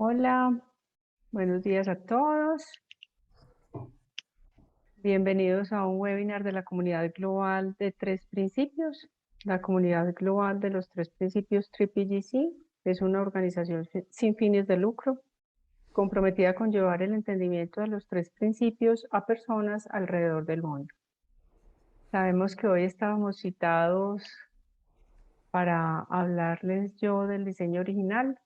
Hola, buenos días a todos. Bienvenidos a un webinar de la Comunidad Global de Tres Principios. La Comunidad Global de los Tres Principios GC es una organización sin fines de lucro comprometida con llevar el entendimiento de los tres principios a personas alrededor del mundo. Sabemos que hoy estábamos citados para hablarles yo del diseño original,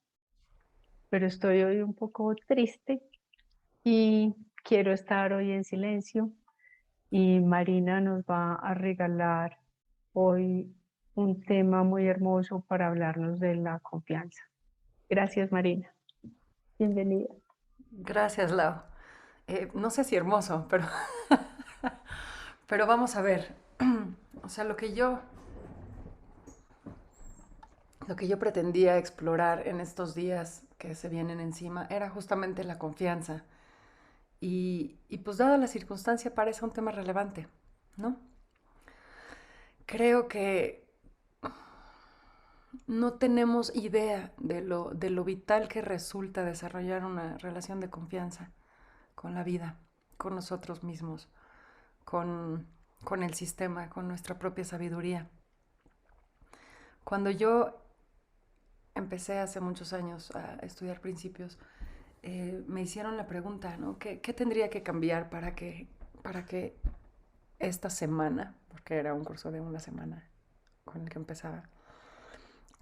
pero estoy hoy un poco triste y quiero estar hoy en silencio. Y Marina nos va a regalar hoy un tema muy hermoso para hablarnos de la confianza. Gracias, Marina. Bienvenida. Gracias, Lau. No sé si hermoso, pero, pero vamos a ver. O sea, lo que yo pretendía explorar en estos días que se vienen encima era justamente la confianza. Y pues dada la circunstancia parece un tema relevante, ¿no? Creo que no tenemos idea de lo vital que resulta desarrollar una relación de confianza con la vida, con nosotros mismos, con, con el sistema, con nuestra propia sabiduría. Cuando yo empecé hace muchos años a estudiar principios, me hicieron la pregunta, ¿no? ¿Qué tendría que cambiar para que esta semana, porque era un curso de una semana con el que empezaba,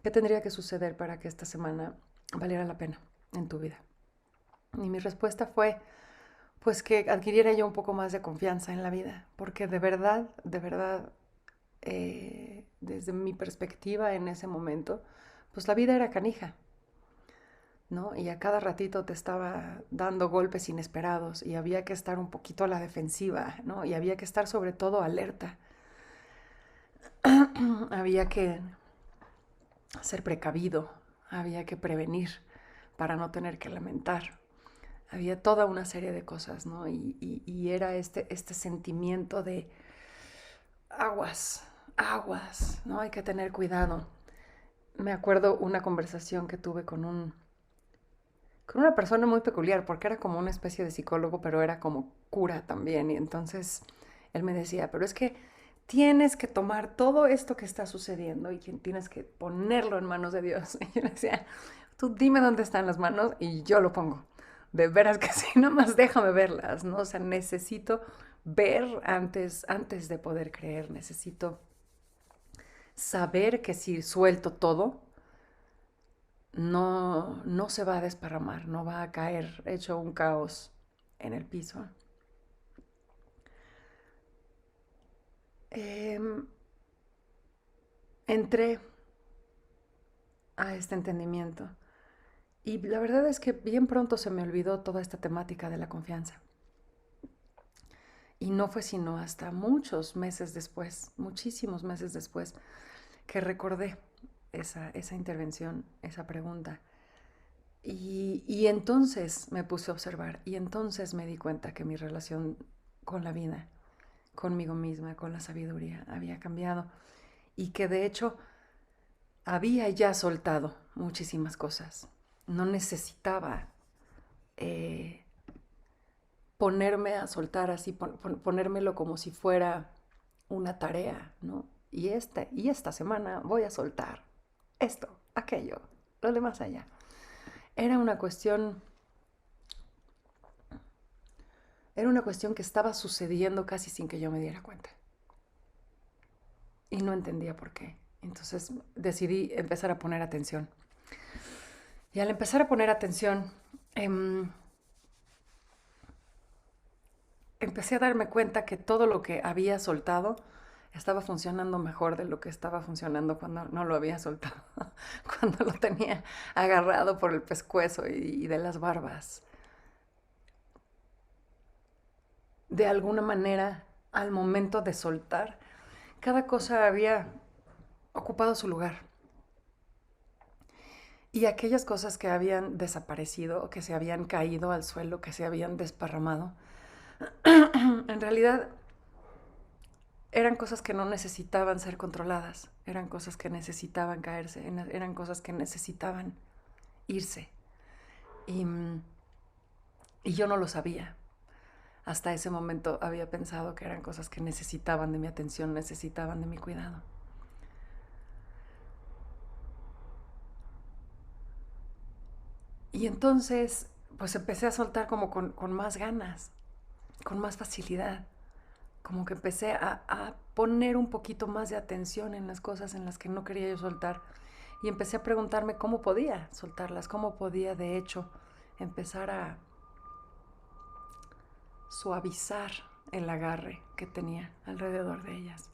qué tendría que suceder para que esta semana valiera la pena en tu vida? Y mi respuesta fue, pues que adquiriera yo un poco más de confianza en la vida, porque de verdad, desde mi perspectiva en ese momento, pues la vida era canija, ¿no? Y a cada ratito te estaba dando golpes inesperados y había que estar un poquito a la defensiva, ¿no? Y había que estar sobre todo alerta. Había que ser precavido, había que prevenir para no tener que lamentar. Había toda una serie de cosas, ¿no? Y era este sentimiento de aguas, aguas, ¿no? Hay que tener cuidado. Me acuerdo una conversación que tuve con una persona muy peculiar, porque era como una especie de psicólogo, pero era como cura también. Y entonces él me decía, pero es que tienes que tomar todo esto que está sucediendo y tienes que ponerlo en manos de Dios. Y yo le decía, tú dime dónde están las manos y yo lo pongo. De veras que sí, nomás déjame verlas, ¿no? O sea, necesito ver antes de poder creer, necesito saber que si suelto todo, no se va a desparramar, no va a caer hecho un caos en el piso. Eh, Entré a este entendimiento y la verdad es que bien pronto se me olvidó toda esta temática de la confianza. Y no fue sino hasta muchos meses después, muchísimos meses después, que recordé esa intervención, esa pregunta. Y entonces me puse a observar y entonces me di cuenta que mi relación con la vida, conmigo misma, con la sabiduría, había cambiado y que de hecho había ya soltado muchísimas cosas. No necesitaba eh, ponerme a soltar así, ponérmelo como si fuera una tarea, ¿no? Y esta semana voy a soltar esto, aquello, lo demás allá. Era una cuestión Era una cuestión que estaba sucediendo casi sin que yo me diera cuenta. Y no entendía por qué. Entonces decidí empezar a poner atención. Y al empezar a poner atención, empecé a darme cuenta que todo lo que había soltado estaba funcionando mejor de lo que estaba funcionando cuando no lo había soltado, cuando lo tenía agarrado por el pescuezo y de las barbas. De alguna manera, al momento de soltar, cada cosa había ocupado su lugar. Y aquellas cosas que habían desaparecido, o que se habían caído al suelo, que se habían desparramado, en realidad eran cosas que no necesitaban ser controladas, eran cosas que necesitaban caerse, eran cosas que necesitaban irse. Y yo no lo sabía. Hasta ese momento había pensado que eran cosas que necesitaban de mi atención, necesitaban de mi cuidado. Y entonces, pues empecé a soltar como con más ganas, con más facilidad. Como que empecé a poner un poquito más de atención en las cosas en las que no quería yo soltar. Y empecé a preguntarme cómo podía soltarlas, cómo podía de hecho empezar a suavizar el agarre que tenía alrededor de ellas.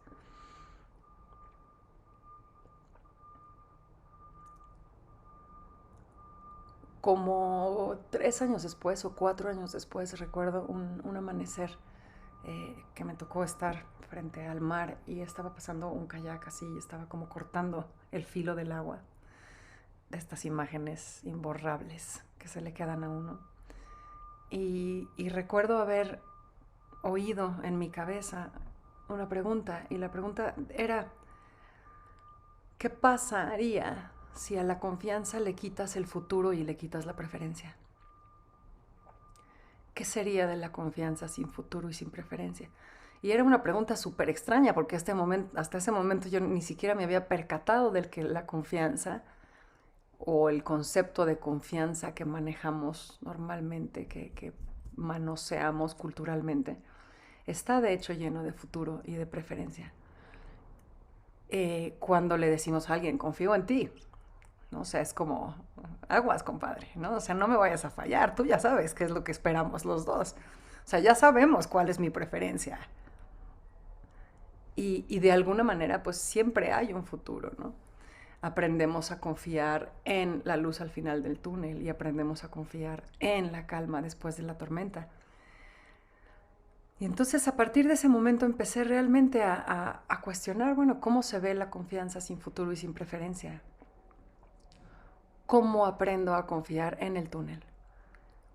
Como 3 años después o 4 años después recuerdo un amanecer que me tocó estar frente al mar y estaba pasando un kayak así y estaba como cortando el filo del agua de estas imágenes imborrables que se le quedan a uno. Y recuerdo haber oído en mi cabeza una pregunta y la pregunta era, ¿qué pasaría si a la confianza le quitas el futuro y le quitas la preferencia? ¿Qué sería de la confianza sin futuro y sin preferencia? Y era una pregunta súper extraña porque hasta ese momento yo ni siquiera me había percatado del que la confianza o el concepto de confianza que manejamos normalmente, que manoseamos culturalmente, está de hecho lleno de futuro y de preferencia. Cuando le decimos a alguien, confío en ti, ¿no? O sea, es como, aguas, compadre, ¿no? O sea, no me vayas a fallar, tú ya sabes qué es lo que esperamos los dos. O sea, ya sabemos cuál es mi preferencia. Y de alguna manera, pues siempre hay un futuro, ¿no? Aprendemos a confiar en la luz al final del túnel y aprendemos a confiar en la calma después de la tormenta. Y entonces a partir de ese momento empecé realmente a cuestionar, bueno, ¿cómo se ve la confianza sin futuro y sin preferencia? ¿Cómo aprendo a confiar en el túnel?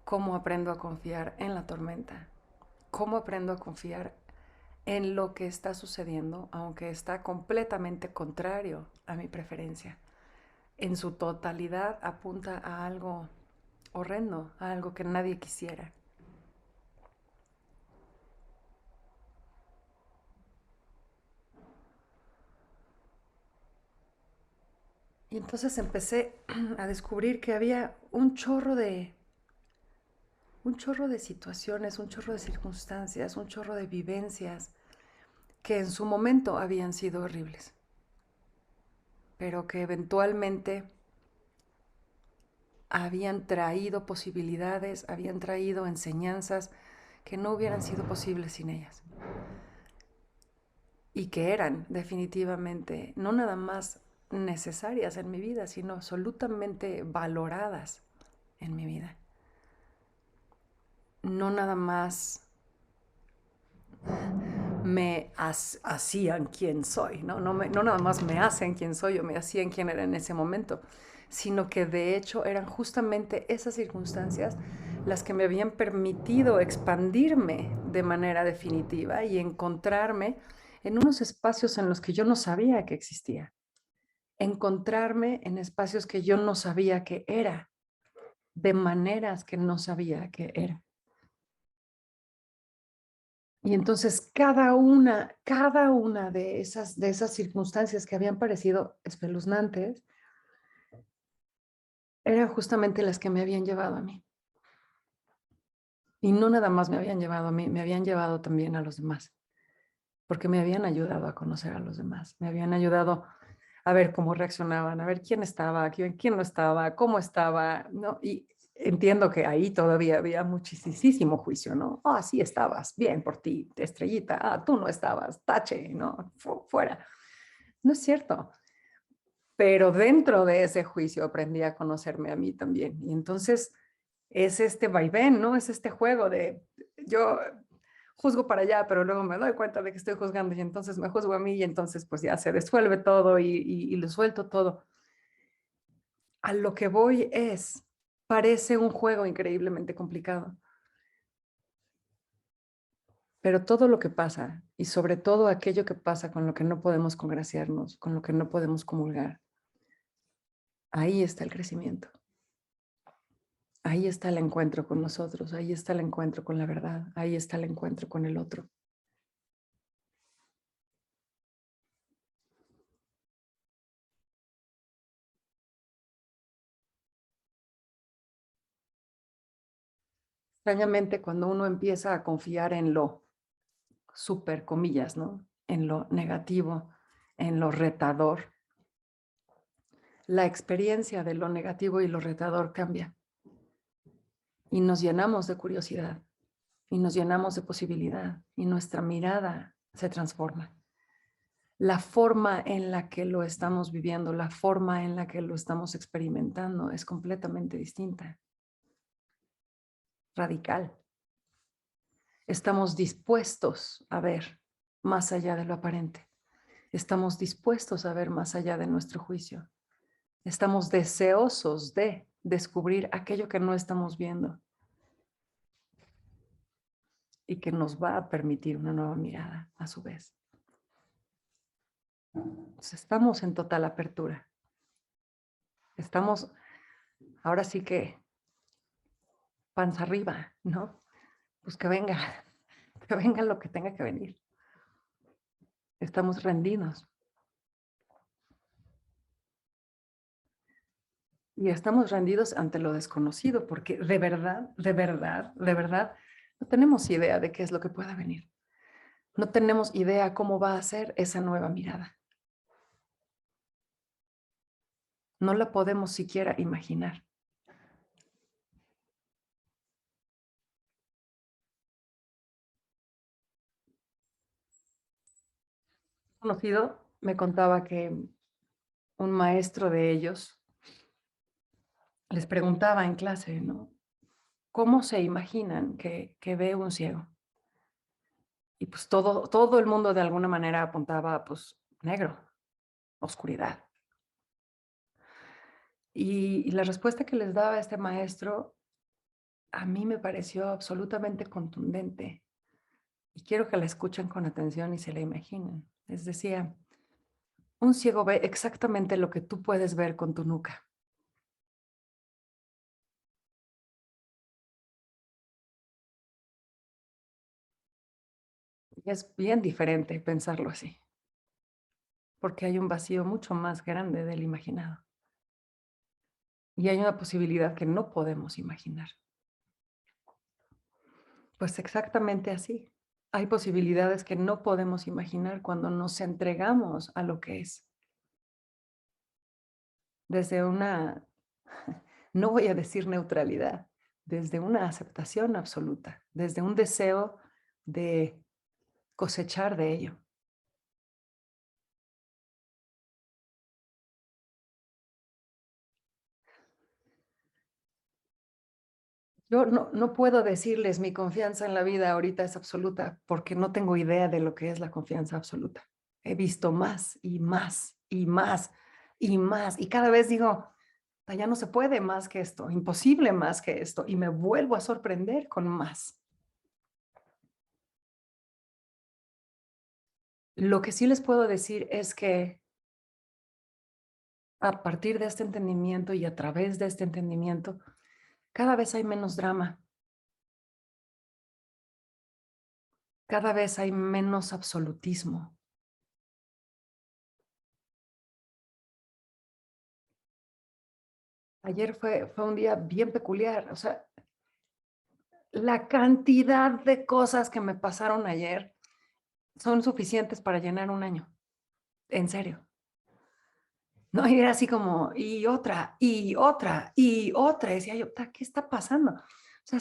¿Cómo aprendo a confiar en la tormenta? ¿Cómo aprendo a confiar en lo que está sucediendo, aunque está completamente contrario a mi preferencia? En su totalidad apunta a algo horrendo, a algo que nadie quisiera. Y entonces empecé a descubrir que había un chorro de situaciones, un chorro de circunstancias, un chorro de vivencias que en su momento habían sido horribles, pero que eventualmente habían traído posibilidades, habían traído enseñanzas que no hubieran sido posibles sin ellas. Y que eran definitivamente no nada más necesarias en mi vida, sino absolutamente valoradas en mi vida. No nada más me hacían quien soy, ¿no? No nada más me hacen quien soy o me hacían quien era en ese momento, sino que de hecho eran justamente esas circunstancias las que me habían permitido expandirme de manera definitiva y encontrarme en unos espacios en los que yo no sabía que existía, encontrarme en espacios que yo no sabía que era, de maneras que no sabía que era. Y entonces cada una de esas circunstancias que habían parecido espeluznantes eran justamente las que me habían llevado a mí. Y no nada más me habían llevado a mí, me habían llevado también a los demás, porque me habían ayudado a conocer a los demás, me habían ayudado a ver cómo reaccionaban, a ver quién estaba, quién no estaba, cómo estaba, ¿no? Y entiendo que ahí todavía había muchísimo juicio, ¿no? Ah, sí estabas, bien por ti, estrellita, ah, tú no estabas, tache, ¿no? Fuera. No es cierto. Pero dentro de ese juicio aprendí a conocerme a mí también. Y entonces es este vaivén, ¿no? Es este juego de yo juzgo para allá, pero luego me doy cuenta de que estoy juzgando y entonces me juzgo a mí y entonces pues ya se disuelve todo y lo suelto todo. A lo que voy parece un juego increíblemente complicado, pero todo lo que pasa y sobre todo aquello que pasa con lo que no podemos congraciarnos, con lo que no podemos comulgar, ahí está el crecimiento. Ahí está el encuentro con nosotros, ahí está el encuentro con la verdad, ahí está el encuentro con el otro. Extrañamente, cuando uno empieza a confiar en lo super comillas, ¿no? En lo negativo, en lo retador, la experiencia de lo negativo y lo retador cambia. Y nos llenamos de curiosidad, y nos llenamos de posibilidad, y nuestra mirada se transforma. La forma en la que lo estamos viviendo, la forma en la que lo estamos experimentando es completamente distinta, radical. Estamos dispuestos a ver más allá de lo aparente. Estamos dispuestos a ver más allá de nuestro juicio. Estamos deseosos de descubrir aquello que no estamos viendo y que nos va a permitir una nueva mirada a su vez. Entonces, estamos en total apertura. Estamos, ahora sí que, panza arriba, ¿no? Pues que venga lo que tenga que venir. Estamos rendidos. Y estamos rendidos ante lo desconocido, porque de verdad, de verdad, de verdad, no tenemos idea de qué es lo que pueda venir. No tenemos idea cómo va a ser esa nueva mirada. No la podemos siquiera imaginar. Un conocido me contaba que un maestro de ellos les preguntaba en clase, ¿no? ¿Cómo se imaginan que ve un ciego? Y pues todo el mundo de alguna manera apuntaba, pues, negro, oscuridad. Y la respuesta que les daba este maestro a mí me pareció absolutamente contundente. Y quiero que la escuchen con atención y se la imaginen. Les decía, un ciego ve exactamente lo que tú puedes ver con tu nuca. Y es bien diferente pensarlo así, porque hay un vacío mucho más grande del imaginado. Y hay una posibilidad que no podemos imaginar. Pues exactamente así. Hay posibilidades que no podemos imaginar cuando nos entregamos a lo que es. Desde una, no voy a decir neutralidad, desde una aceptación absoluta, desde un deseo de cosechar de ello. Yo no puedo decirles mi confianza en la vida ahorita es absoluta porque no tengo idea de lo que es la confianza absoluta. He visto más y más y más y más y cada vez digo, ya no se puede más que esto, imposible más que esto y me vuelvo a sorprender con más. Lo que sí les puedo decir es que a partir de este entendimiento y a través de este entendimiento, cada vez hay menos drama, cada vez hay menos absolutismo. Ayer fue un día bien peculiar, o sea, la cantidad de cosas que me pasaron ayer son suficientes para llenar un año, en serio. No, y era así como, y otra, y otra, y otra. Y decía yo, ¿qué está pasando? O sea,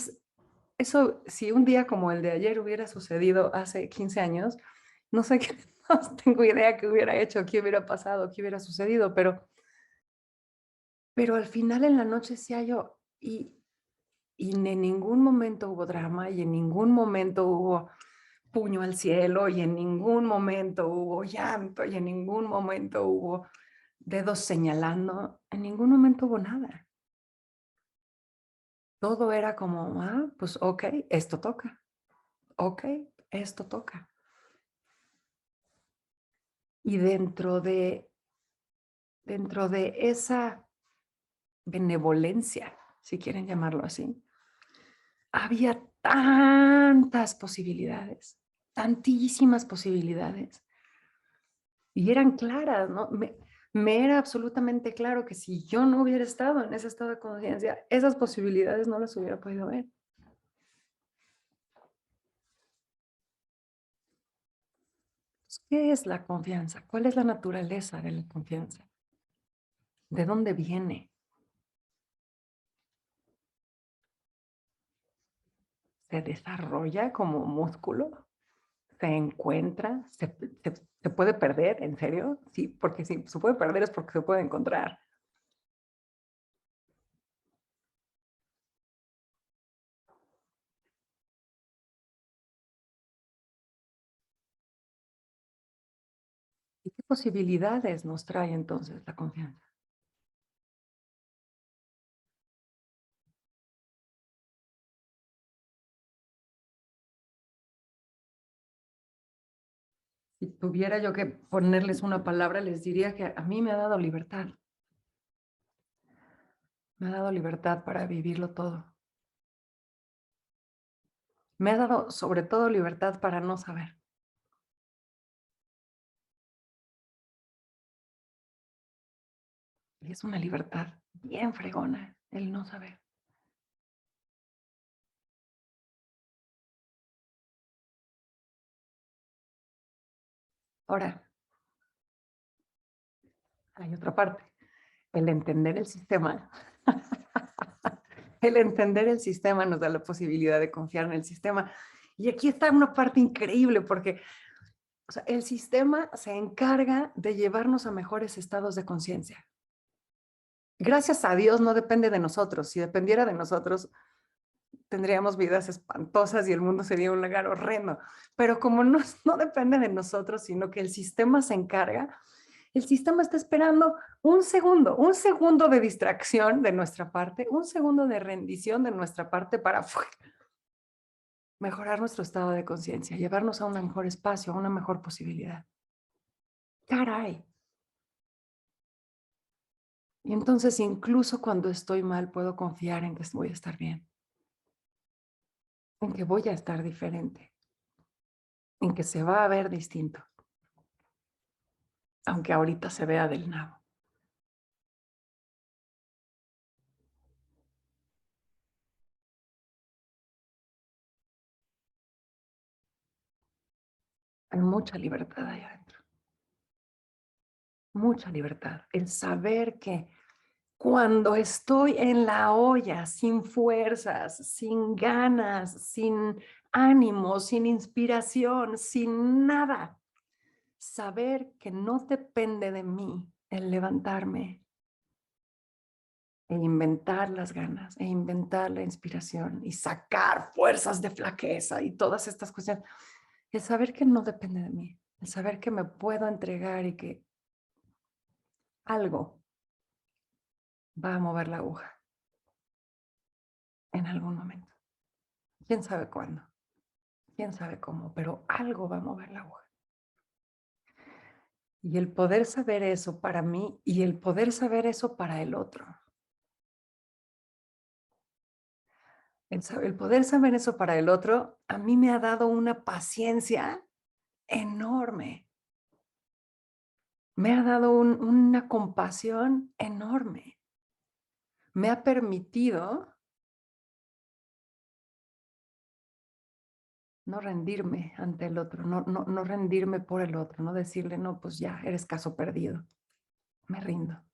eso, si un día como el de ayer hubiera sucedido hace 15 años, no sé qué, no tengo idea qué hubiera hecho, qué hubiera pasado, qué hubiera sucedido, pero al final en la noche decía yo, y en ningún momento hubo drama, y en ningún momento hubo puño al cielo, y en ningún momento hubo llanto, y en ningún momento hubo dedos señalando, en ningún momento hubo nada. Todo era como, pues ok, esto toca, ok, esto toca. Y dentro de esa benevolencia, si quieren llamarlo así, había tantas posibilidades, tantísimas posibilidades. Y eran claras, ¿no? Me era absolutamente claro que si yo no hubiera estado en ese estado de conciencia, esas posibilidades no las hubiera podido ver. ¿Qué es la confianza? ¿Cuál es la naturaleza de la confianza? ¿De dónde viene? ¿Se desarrolla como músculo? ¿Se encuentra? ¿Se puede perder? ¿En serio? Sí, porque si se puede perder es porque se puede encontrar. ¿Y qué posibilidades nos trae entonces la confianza? Si tuviera yo que ponerles una palabra, les diría que a mí me ha dado libertad. Me ha dado libertad para vivirlo todo. Me ha dado sobre todo libertad para no saber. Y es una libertad bien fregona el no saber. Ahora, hay otra parte, el entender el sistema. El entender el sistema nos da la posibilidad de confiar en el sistema. Y aquí está una parte increíble porque o sea, el sistema se encarga de llevarnos a mejores estados de conciencia. Gracias a Dios no depende de nosotros. Si dependiera de nosotros, tendríamos vidas espantosas y el mundo sería un lugar horrendo. Pero como no depende de nosotros, sino que el sistema se encarga, el sistema está esperando un segundo de distracción de nuestra parte, un segundo de rendición de nuestra parte para mejorar nuestro estado de conciencia, llevarnos a un mejor espacio, a una mejor posibilidad. Caray. Y entonces incluso cuando estoy mal, puedo confiar en que voy a estar bien, en que voy a estar diferente, en que se va a ver distinto, aunque ahorita se vea del nabo. Hay mucha libertad ahí adentro, mucha libertad. El saber que cuando estoy en la olla, sin fuerzas, sin ganas, sin ánimo, sin inspiración, sin nada, saber que no depende de mí el levantarme e inventar las ganas, e inventar la inspiración y sacar fuerzas de flaqueza y todas estas cuestiones. El saber que no depende de mí, el saber que me puedo entregar y que algo va a mover la aguja en algún momento. ¿Quién sabe cuándo? ¿Quién sabe cómo? Pero algo va a mover la aguja. Y el poder saber eso para mí y el poder saber eso para el otro. El poder saber eso para el otro a mí me ha dado una paciencia enorme. Me ha dado una compasión enorme. Me ha permitido no rendirme ante el otro, no rendirme por el otro, no decirle, no, pues ya, eres caso perdido. Me rindo.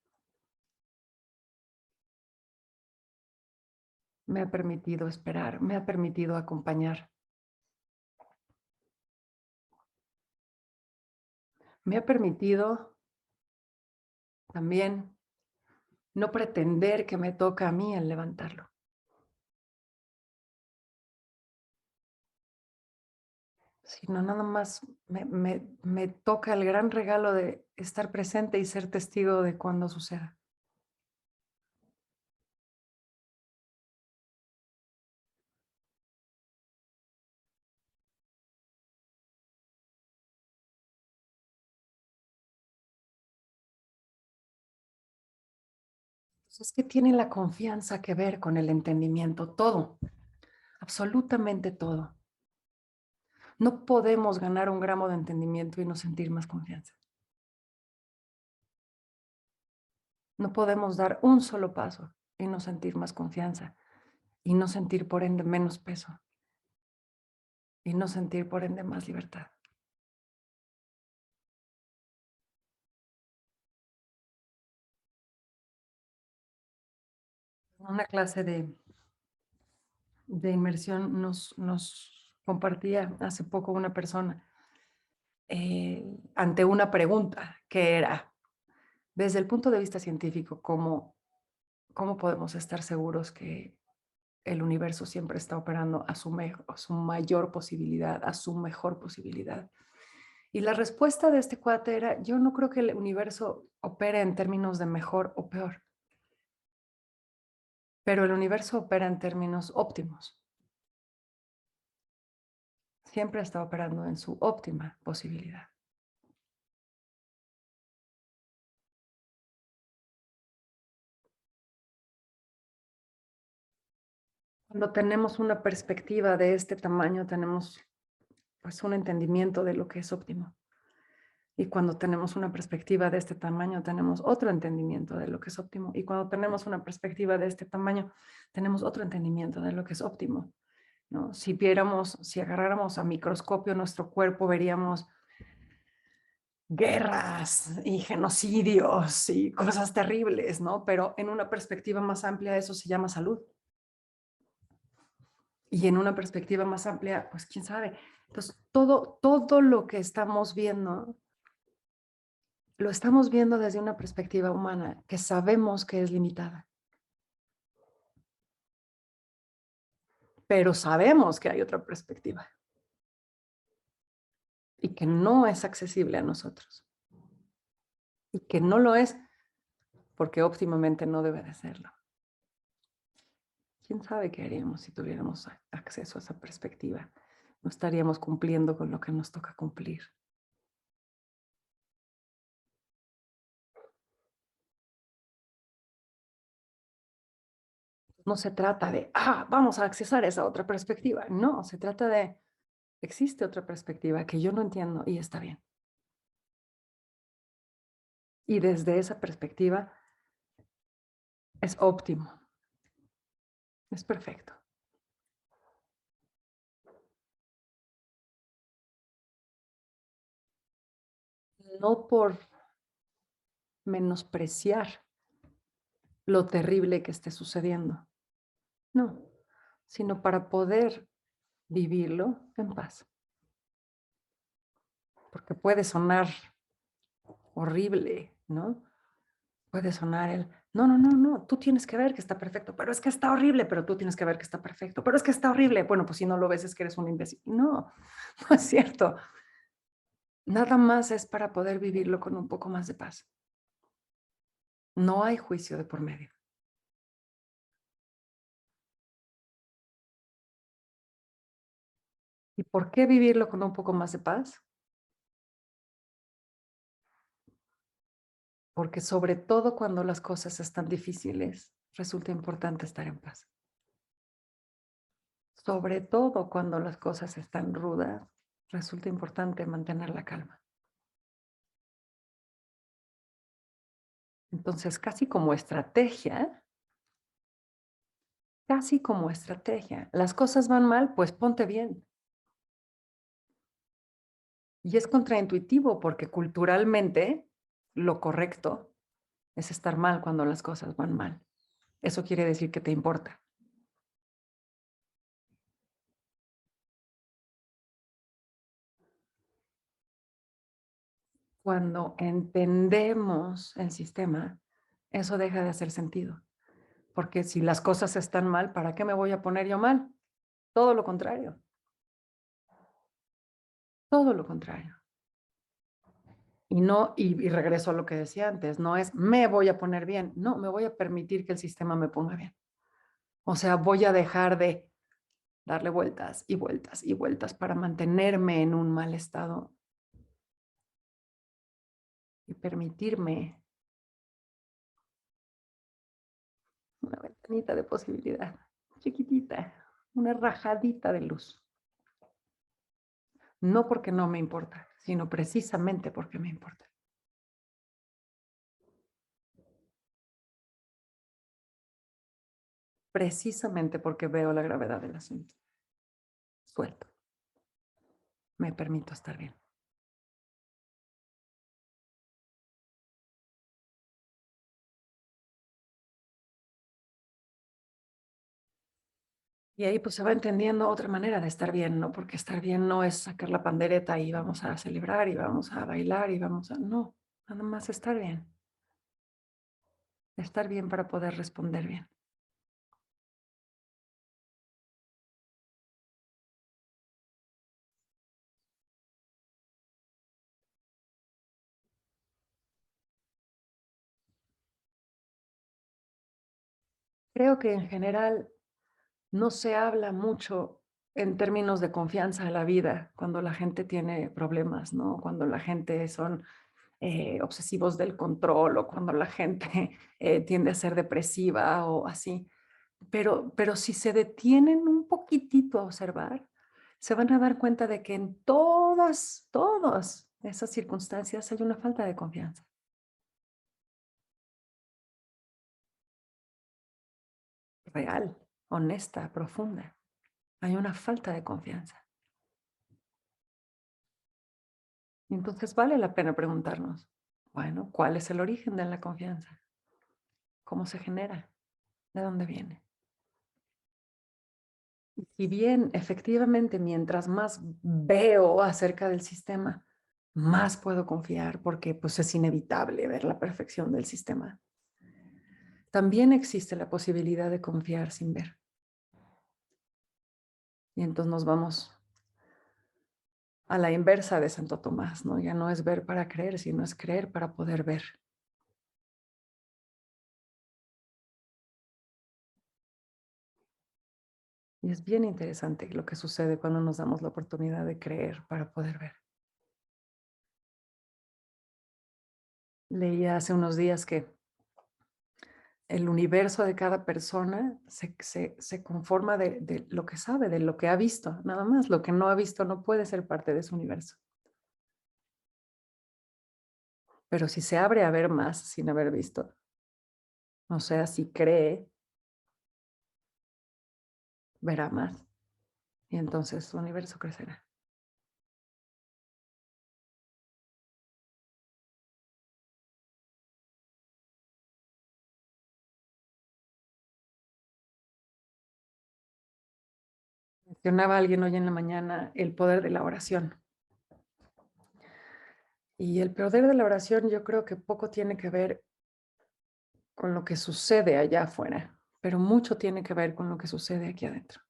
Me ha permitido esperar, me ha permitido acompañar. Me ha permitido también no pretender que me toca a mí el levantarlo, sino nada más me toca el gran regalo de estar presente y ser testigo de cuando suceda. Entonces, ¿qué tiene la confianza que ver con el entendimiento? Todo, absolutamente todo. No podemos ganar un gramo de entendimiento y no sentir más confianza. No podemos dar un solo paso y no sentir más confianza y no sentir por ende menos peso y no sentir por ende más libertad. En una clase de inmersión nos compartía hace poco una persona ante una pregunta que era, desde el punto de vista científico, ¿cómo podemos estar seguros que el universo siempre está operando a su mayor posibilidad, a su mejor posibilidad? Y la respuesta de este cuate era, yo no creo que el universo opere en términos de mejor o peor, pero el universo opera en términos óptimos. Siempre está operando en su óptima posibilidad. Cuando tenemos una perspectiva de este tamaño, tenemos pues un entendimiento de lo que es óptimo. Y cuando tenemos una perspectiva de este tamaño, tenemos otro entendimiento de lo que es óptimo. Y cuando tenemos una perspectiva de este tamaño, tenemos otro entendimiento de lo que es óptimo, ¿no? Si agarráramos a microscopio nuestro cuerpo, veríamos guerras y genocidios y cosas terribles, ¿no? Pero en una perspectiva más amplia, eso se llama salud. Y en una perspectiva más amplia, pues quién sabe. Entonces, todo lo que estamos viendo, lo estamos viendo desde una perspectiva humana que sabemos que es limitada. Pero sabemos que hay otra perspectiva y que no es accesible a nosotros. Y que no lo es porque óptimamente no debe de serlo. ¿Quién sabe qué haríamos si tuviéramos acceso a esa perspectiva? No estaríamos cumpliendo con lo que nos toca cumplir. No se trata de, vamos a accesar a esa otra perspectiva. No, se trata de, existe otra perspectiva que yo no entiendo y está bien. Y desde esa perspectiva es óptimo, es perfecto. No por menospreciar lo terrible que esté sucediendo, no, sino para poder vivirlo en paz. Porque puede sonar horrible, ¿no? Puede sonar no, tú tienes que ver que está perfecto, pero es que está horrible, pero tú tienes que ver que está perfecto, pero es que está horrible. Bueno, pues si no lo ves es que eres un imbécil. No, no es cierto. Nada más es para poder vivirlo con un poco más de paz. No hay juicio de por medio. ¿Y por qué vivirlo con un poco más de paz? Porque sobre todo cuando las cosas están difíciles, resulta importante estar en paz. Sobre todo cuando las cosas están rudas, resulta importante mantener la calma. Entonces, casi como estrategia, las cosas van mal, pues ponte bien. Y es contraintuitivo porque culturalmente lo correcto es estar mal cuando las cosas van mal. Eso quiere decir que te importa. Cuando entendemos el sistema, eso deja de hacer sentido. Porque si las cosas están mal, ¿para qué me voy a poner yo mal? Todo lo contrario. Todo lo contrario. Y no, y regreso a lo que decía antes, no es me voy a poner bien, no, me voy a permitir que el sistema me ponga bien. O sea, voy a dejar de darle vueltas y vueltas y vueltas para mantenerme en un mal estado y permitirme ventanita de posibilidad, chiquitita, una rajadita de luz. No porque no me importa, sino precisamente porque me importa. Precisamente porque veo la gravedad del asunto. Suelto. Me permito estar bien. Y ahí pues se va entendiendo otra manera de estar bien, ¿no? Porque estar bien no es sacar la pandereta y vamos a celebrar y vamos a bailar y vamos a... No, nada más estar bien. Estar bien para poder responder bien. Creo que en general no se habla mucho en términos de confianza a la vida cuando la gente tiene problemas, ¿no? Cuando la gente son obsesivos del control o cuando la gente tiende a ser depresiva o así. Pero si se detienen un poquitito a observar, se van a dar cuenta de que en todas esas circunstancias hay una falta de confianza. Real, honesta, profunda. Hay una falta de confianza. Y entonces vale la pena preguntarnos, bueno, ¿cuál es el origen de la confianza? ¿Cómo se genera? ¿De dónde viene? Y si bien efectivamente mientras más veo acerca del sistema, más puedo confiar porque pues es inevitable ver la perfección del sistema. También existe la posibilidad de confiar sin ver. Y entonces nos vamos a la inversa de Santo Tomás, ¿no? Ya no es ver para creer, sino es creer para poder ver. Y es bien interesante lo que sucede cuando nos damos la oportunidad de creer para poder ver. Leía hace unos días que el universo de cada persona se conforma de lo que sabe, de lo que ha visto, nada más. Lo que no ha visto no puede ser parte de su universo. Pero si se abre a ver más sin haber visto, o sea, si cree, verá más. Y entonces su universo crecerá. Mencionaba alguien hoy en la mañana el poder de la oración. Y el poder de la oración yo creo que poco tiene que ver con lo que sucede allá afuera, pero mucho tiene que ver con lo que sucede aquí adentro.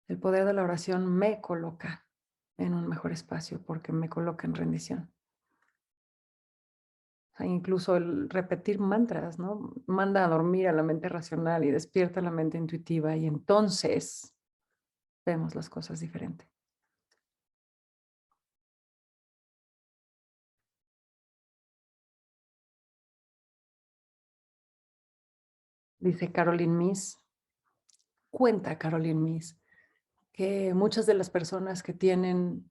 El poder de la oración me coloca en un mejor espacio porque me coloca en rendición. O sea, incluso el repetir mantras, ¿no? Manda a dormir a la mente racional y despierta la mente intuitiva y entonces vemos las cosas diferente. Dice Caroline Myss, cuenta Caroline Myss, que muchas de las personas que tienen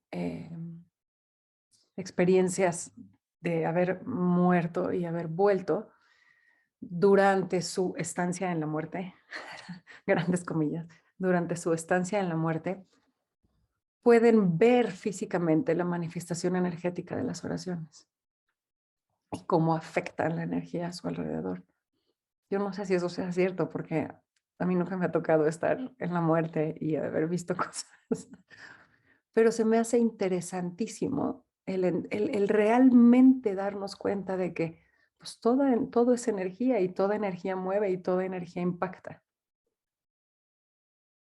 experiencias de haber muerto y haber vuelto durante su estancia en la muerte, grandes comillas, durante su estancia en la muerte, pueden ver físicamente la manifestación energética de las oraciones y cómo afectan la energía a su alrededor. Yo no sé si eso sea cierto porque a mí nunca me ha tocado estar en la muerte y haber visto cosas, pero se me hace interesantísimo el realmente darnos cuenta de que pues todo es energía y toda energía mueve y toda energía impacta.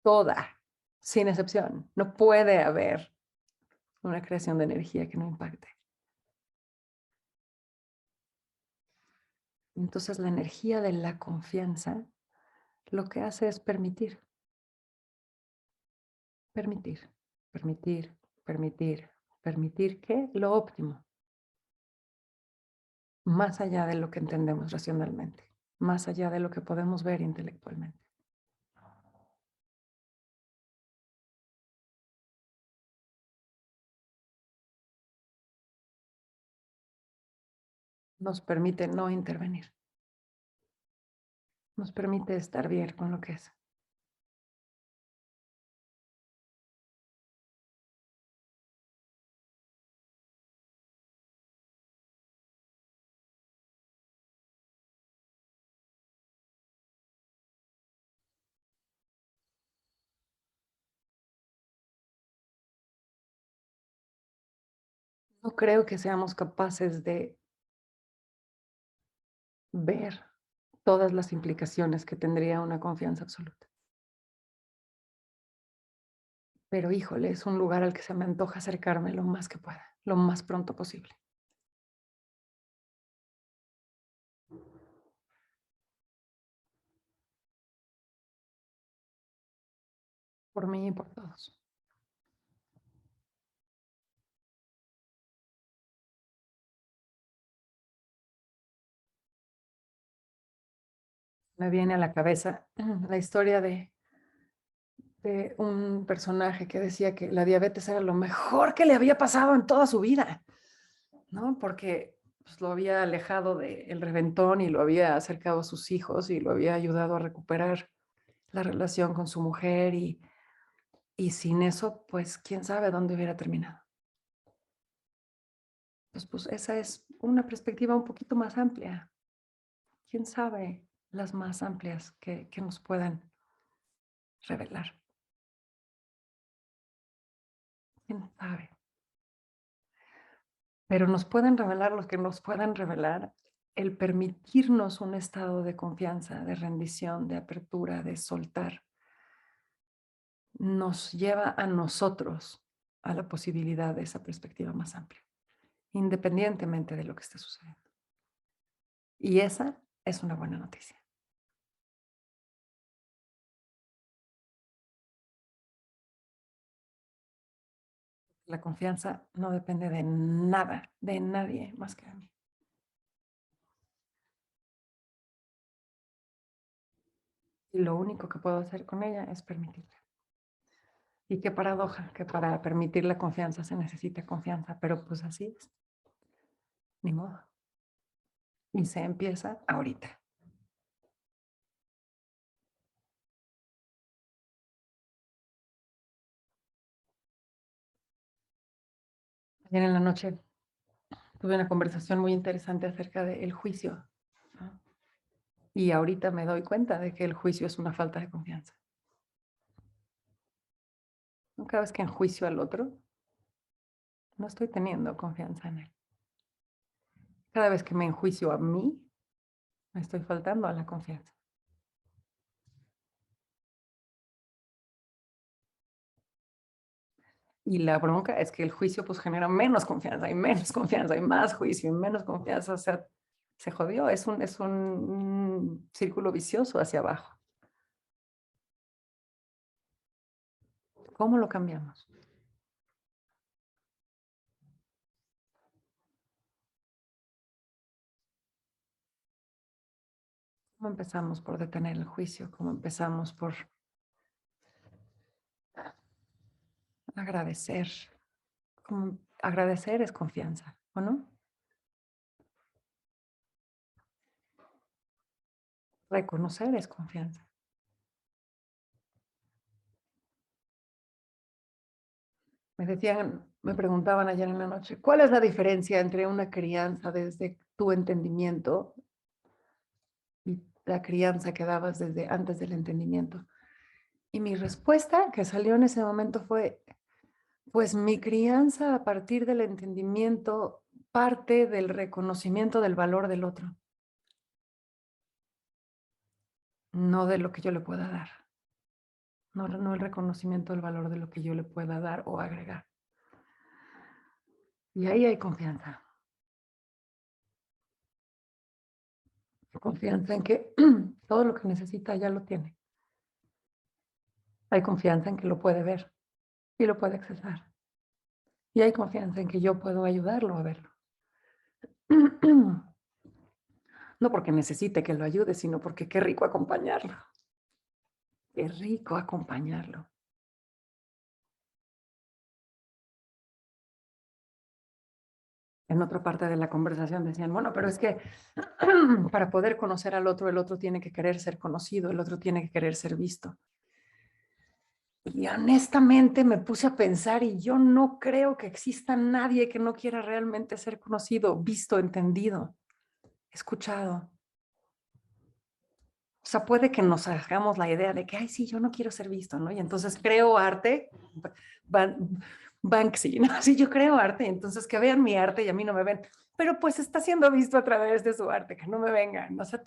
Toda, sin excepción. No puede haber una creación de energía que no impacte. Entonces la energía de la confianza lo que hace es permitir, permitir, permitir, permitir, permitir que lo óptimo, más allá de lo que entendemos racionalmente. más allá de lo que podemos ver intelectualmente. Nos permite no intervenir. Nos permite estar bien con lo que es. No creo que seamos capaces de ver todas las implicaciones que tendría una confianza absoluta. Pero híjole, es un lugar al que se me antoja acercarme lo más que pueda, lo más pronto posible. Por mí y por todos. Me viene a la cabeza la historia de un personaje que decía que la diabetes era lo mejor que le había pasado en toda su vida, ¿no? Porque pues, lo había alejado del reventón y lo había acercado a sus hijos y lo había ayudado a recuperar la relación con su mujer y sin eso, pues quién sabe dónde hubiera terminado. Pues esa es una perspectiva un poquito más amplia. Quién sabe las más amplias que nos puedan revelar. Quién sabe. Pero nos pueden revelar lo que nos puedan revelar, el permitirnos un estado de confianza, de rendición, de apertura, de soltar, nos lleva a nosotros a la posibilidad de esa perspectiva más amplia, independientemente de lo que esté sucediendo. Y esa es una buena noticia. La confianza no depende de nada, de nadie más que de mí. Y lo único que puedo hacer con ella es permitirla. Y qué paradoja, que para permitir la confianza se necesita confianza, pero pues así es, ni modo. Y se empieza ahorita. Ayer en la noche tuve una conversación muy interesante acerca del juicio, ¿no? Y ahorita me doy cuenta de que el juicio es una falta de confianza. Cada vez que enjuicio al otro, no estoy teniendo confianza en él. Cada vez que me enjuicio a mí, me estoy faltando a la confianza. Y la bronca es que el juicio pues genera menos confianza y menos confianza y más juicio y menos confianza. O sea, se jodió. Es un círculo vicioso hacia abajo. ¿Cómo lo cambiamos? ¿Cómo empezamos por detener el juicio? ¿Cómo empezamos por agradecer? ¿Cómo agradecer es confianza, o no? Reconocer es confianza. Me preguntaban ayer en la noche, ¿cuál es la diferencia entre una crianza desde tu entendimiento y la crianza que dabas desde antes del entendimiento? Y mi respuesta que salió en ese momento fue, pues mi crianza a partir del entendimiento parte del reconocimiento del valor del otro, no de lo que yo le pueda dar, no el reconocimiento del valor de lo que yo le pueda dar o agregar. Y ahí hay confianza. Confianza en que todo lo que necesita ya lo tiene. Hay confianza en que lo puede ver y lo puede accesar. Y hay confianza en que yo puedo ayudarlo a verlo. No porque necesite que lo ayude, sino porque qué rico acompañarlo. Qué rico acompañarlo. En otra parte de la conversación decían, bueno, pero es que para poder conocer al otro, el otro tiene que querer ser conocido, el otro tiene que querer ser visto. Y honestamente me puse a pensar y yo no creo que exista nadie que no quiera realmente ser conocido, visto, entendido, escuchado. O sea, puede que nos hagamos la idea de que, ay, sí, yo no quiero ser visto, ¿no? Y entonces creo arte, Banksy, ¿no? Sí, yo creo arte, entonces que vean mi arte y a mí no me ven. Pero pues está siendo visto a través de su arte, que no me vengan. O sea,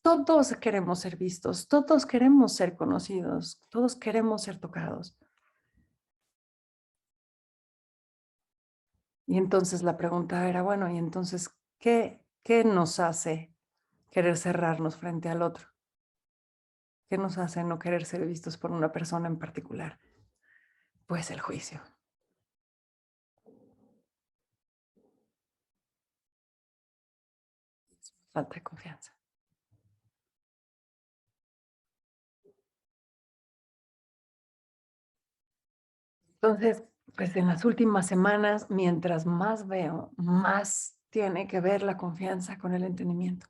todos queremos ser vistos, todos queremos ser conocidos, todos queremos ser tocados. Y entonces la pregunta era, bueno, ¿y entonces qué nos hace querer cerrarnos frente al otro? ¿Qué nos hace no querer ser vistos por una persona en particular? Pues el juicio. Falta de confianza. Entonces, pues en las últimas semanas, mientras más veo, más tiene que ver la confianza con el entendimiento.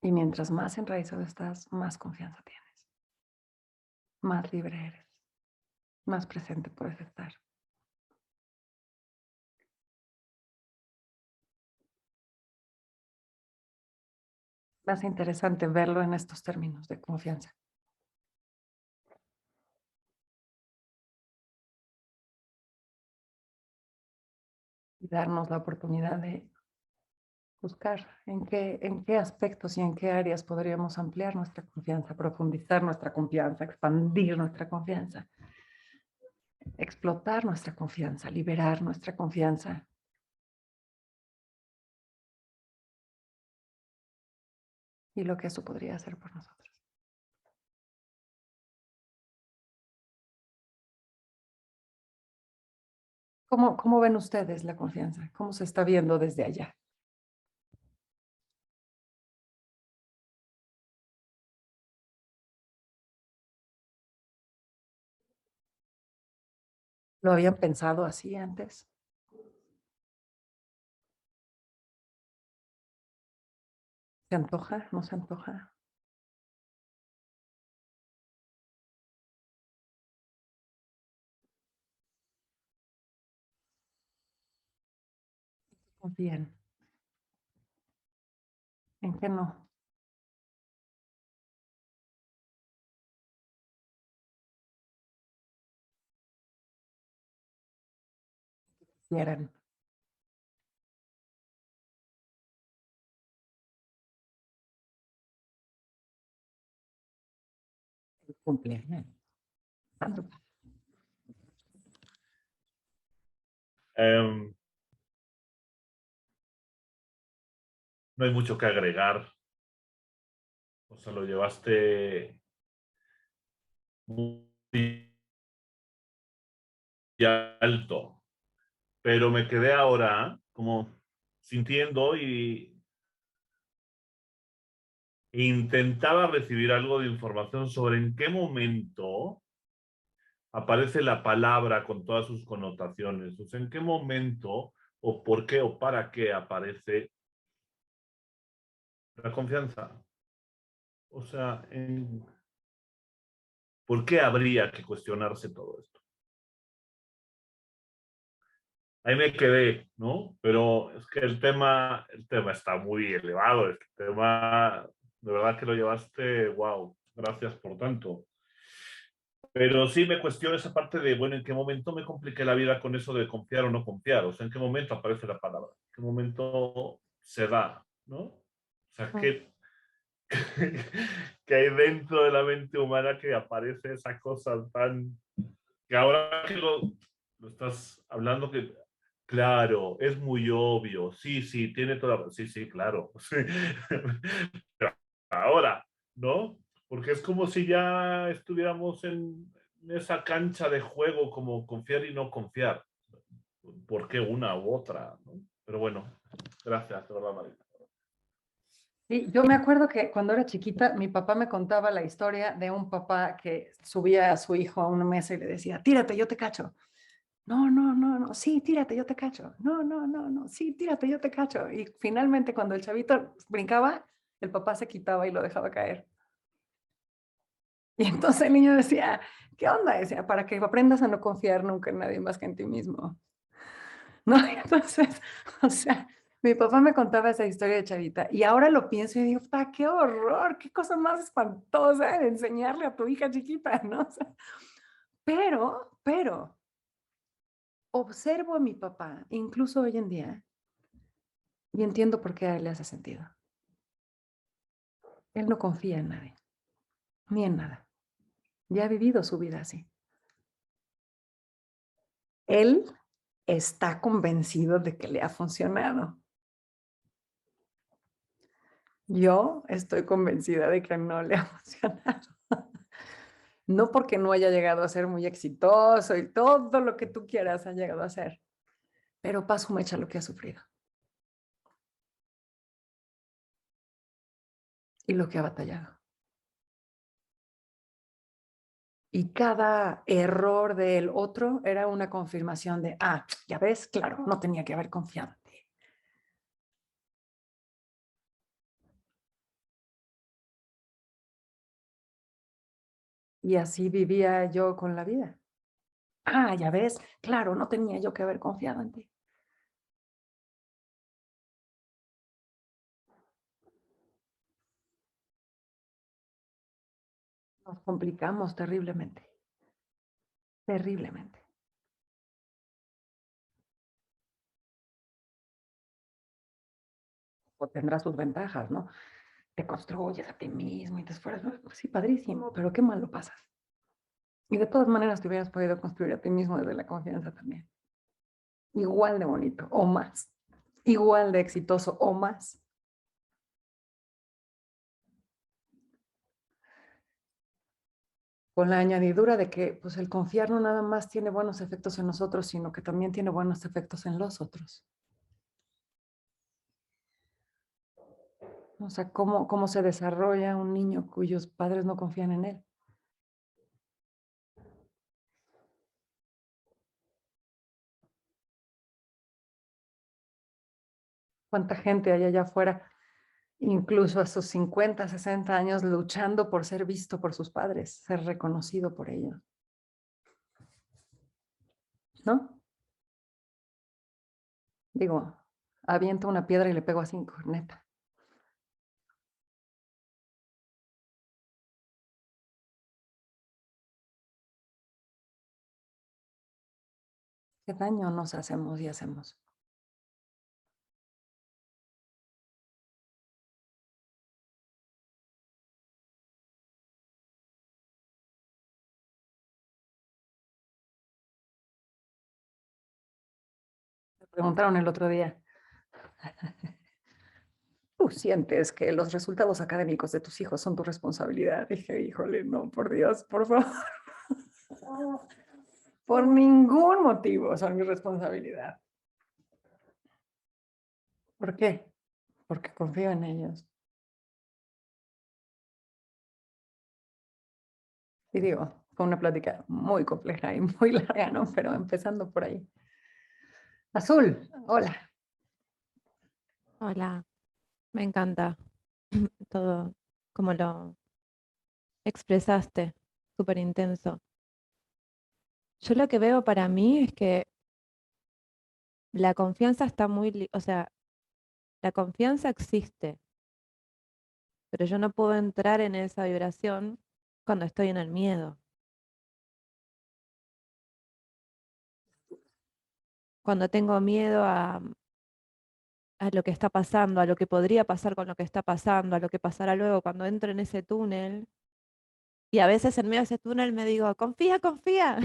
Y mientras más enraizado estás, más confianza tienes, más libre eres, más presente puedes estar. Más interesante verlo en estos términos de confianza. Y darnos la oportunidad de buscar en qué aspectos y en qué áreas podríamos ampliar nuestra confianza, profundizar nuestra confianza, expandir nuestra confianza, explotar nuestra confianza, liberar nuestra confianza. Y lo que eso podría hacer por nosotros. ¿Cómo ven ustedes la confianza? ¿Cómo se está viendo desde allá? ¿Lo habían pensado así antes? ¿Se antoja? ¿No se antoja? Confían. ¿En qué no? Quieran. Cumplir. Em, no hay mucho que agregar. O sea, lo llevaste muy alto. Pero me quedé ahora como sintiendo y intentaba recibir algo de información sobre en qué momento aparece la palabra con todas sus connotaciones. O sea, en qué momento o por qué o para qué aparece la confianza. O sea, ¿por qué habría que cuestionarse todo esto? Ahí me quedé, ¿no? Pero es que el tema está muy elevado. El tema, de verdad que lo llevaste, wow, gracias por tanto. Pero sí me cuestiono esa parte de, bueno, ¿en qué momento me compliqué la vida con eso de confiar o no confiar? O sea, ¿en qué momento aparece la palabra? ¿En qué momento se da? ¿No? O sea, ¿qué hay dentro de la mente humana que aparece esa cosa tan... que ahora que lo estás hablando, que claro, es muy obvio, sí, sí, tiene toda... Sí, sí, claro. Sí. Pero ahora, ¿no? Porque es como si ya estuviéramos en esa cancha de juego como confiar y no confiar. por qué una u otra, ¿no? Pero bueno, gracias, de verdad, Marita. Sí, yo me acuerdo que cuando era chiquita, mi papá me contaba la historia de un papá que subía a su hijo a una mesa y le decía, tírate, yo te cacho. No, no, no, no, sí, tírate, yo te cacho. No, no, no, no, sí, tírate, yo te cacho. Y finalmente cuando el chavito brincaba, el papá se quitaba y lo dejaba caer. Y entonces el niño decía, ¿qué onda? Decía, para que aprendas a no confiar nunca en nadie más que en ti mismo. ¿No? Y entonces, o sea, mi papá me contaba esa historia de chavita y ahora lo pienso y digo, qué horror, qué cosa más espantosa de enseñarle a tu hija chiquita, ¿no? O sea, pero, observo a mi papá, incluso hoy en día, y entiendo por qué a él le hace sentido. Él no confía en nadie, ni en nada. Ya ha vivido su vida así. Él está convencido de que le ha funcionado. Yo estoy convencida de que no le ha funcionado. No porque no haya llegado a ser muy exitoso y todo lo que tú quieras ha llegado a ser, pero paso mecha lo que ha sufrido y lo que ha batallado. Y cada error del otro era una confirmación de, ya ves, claro, no tenía que haber confiado en ti. Y así vivía yo con la vida. Ya ves, claro, no tenía yo que haber confiado en ti. Nos complicamos terriblemente, terriblemente. O tendrá sus ventajas, ¿no? Te construyes a ti mismo y te esfuerzas. Pues sí, padrísimo, pero qué mal lo pasas. Y de todas maneras te hubieras podido construir a ti mismo desde la confianza también. Igual de bonito o más. Igual de exitoso o más. Con la añadidura de que pues, el confiar no nada más tiene buenos efectos en nosotros, sino que también tiene buenos efectos en los otros. O sea, cómo se desarrolla un niño cuyos padres no confían en él. ¿Cuánta gente hay allá afuera, incluso a sus 50, 60 años, luchando por ser visto por sus padres, ser reconocido por ellos? ¿No? Digo, aviento una piedra y le pego a 5, neta. ¿Qué daño nos hacemos y hacemos? Me preguntaron el otro día, ¿tú sientes que los resultados académicos de tus hijos son tu responsabilidad? Dije, híjole, no, por Dios, por favor. Por ningún motivo son mi responsabilidad. ¿Por qué? Porque confío en ellos. Y digo, fue una plática muy compleja y muy larga, ¿no? Pero empezando por ahí. Azul, hola. Hola, me encanta todo como lo expresaste, súper intenso. Yo lo que veo para mí es que la confianza está o sea, la confianza existe, pero yo no puedo entrar en esa vibración cuando estoy en el miedo. Cuando tengo miedo a lo que está pasando, a lo que podría pasar con lo que está pasando, a lo que pasará luego cuando entro en ese túnel. Y a veces en medio de ese túnel me digo, confía, confía.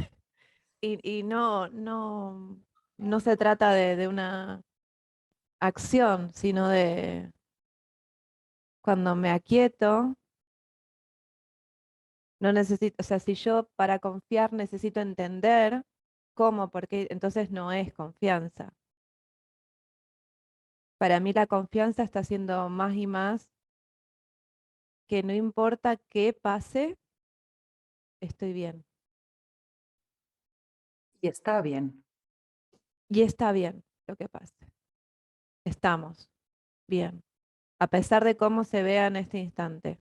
Y no se trata de una acción, sino de cuando me aquieto, no necesito, o sea, si yo para confiar necesito entender ¿Cómo? Porque entonces no es confianza. Para mí la confianza está siendo más y más que no importa qué pase, estoy bien. Y está bien. Y está bien lo que pase. Estamos bien. A pesar de cómo se vea en este instante.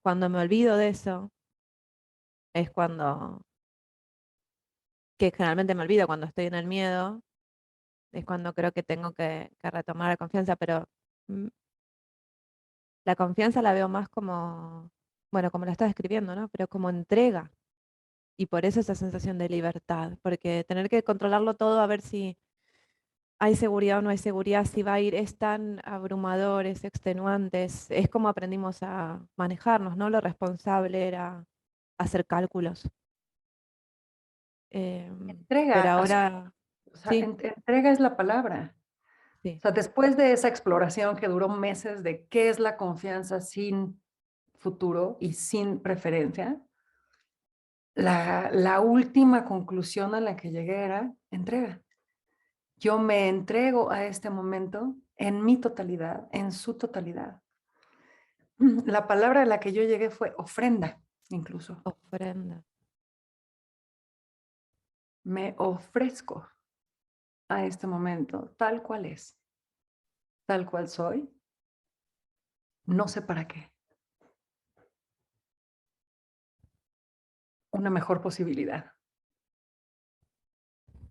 Cuando me olvido de eso, es cuando, que generalmente me olvido cuando estoy en el miedo, es cuando creo que tengo que retomar la confianza, pero mm, la confianza la veo más como, bueno, como la estás describiendo, ¿no? Pero como entrega. Y por eso esa sensación de libertad, porque tener que controlarlo todo a ver si hay seguridad o no hay seguridad, si va a ir, es tan abrumador, es extenuante, es como aprendimos a manejarnos, ¿no? Lo responsable era hacer cálculos. Pero Entrega, ahora, o sea, sí, entrega es la palabra. O sí, sea, después de esa exploración que duró meses de qué es la confianza sin futuro y sin preferencia, la última conclusión a la que llegué era entrega. Yo me entrego a este momento en mi totalidad, en su totalidad. La palabra a la que yo llegué fue ofrenda, incluso. ofrenda. Me ofrezco a este momento tal cual es, tal cual soy, no sé para qué. Una mejor posibilidad.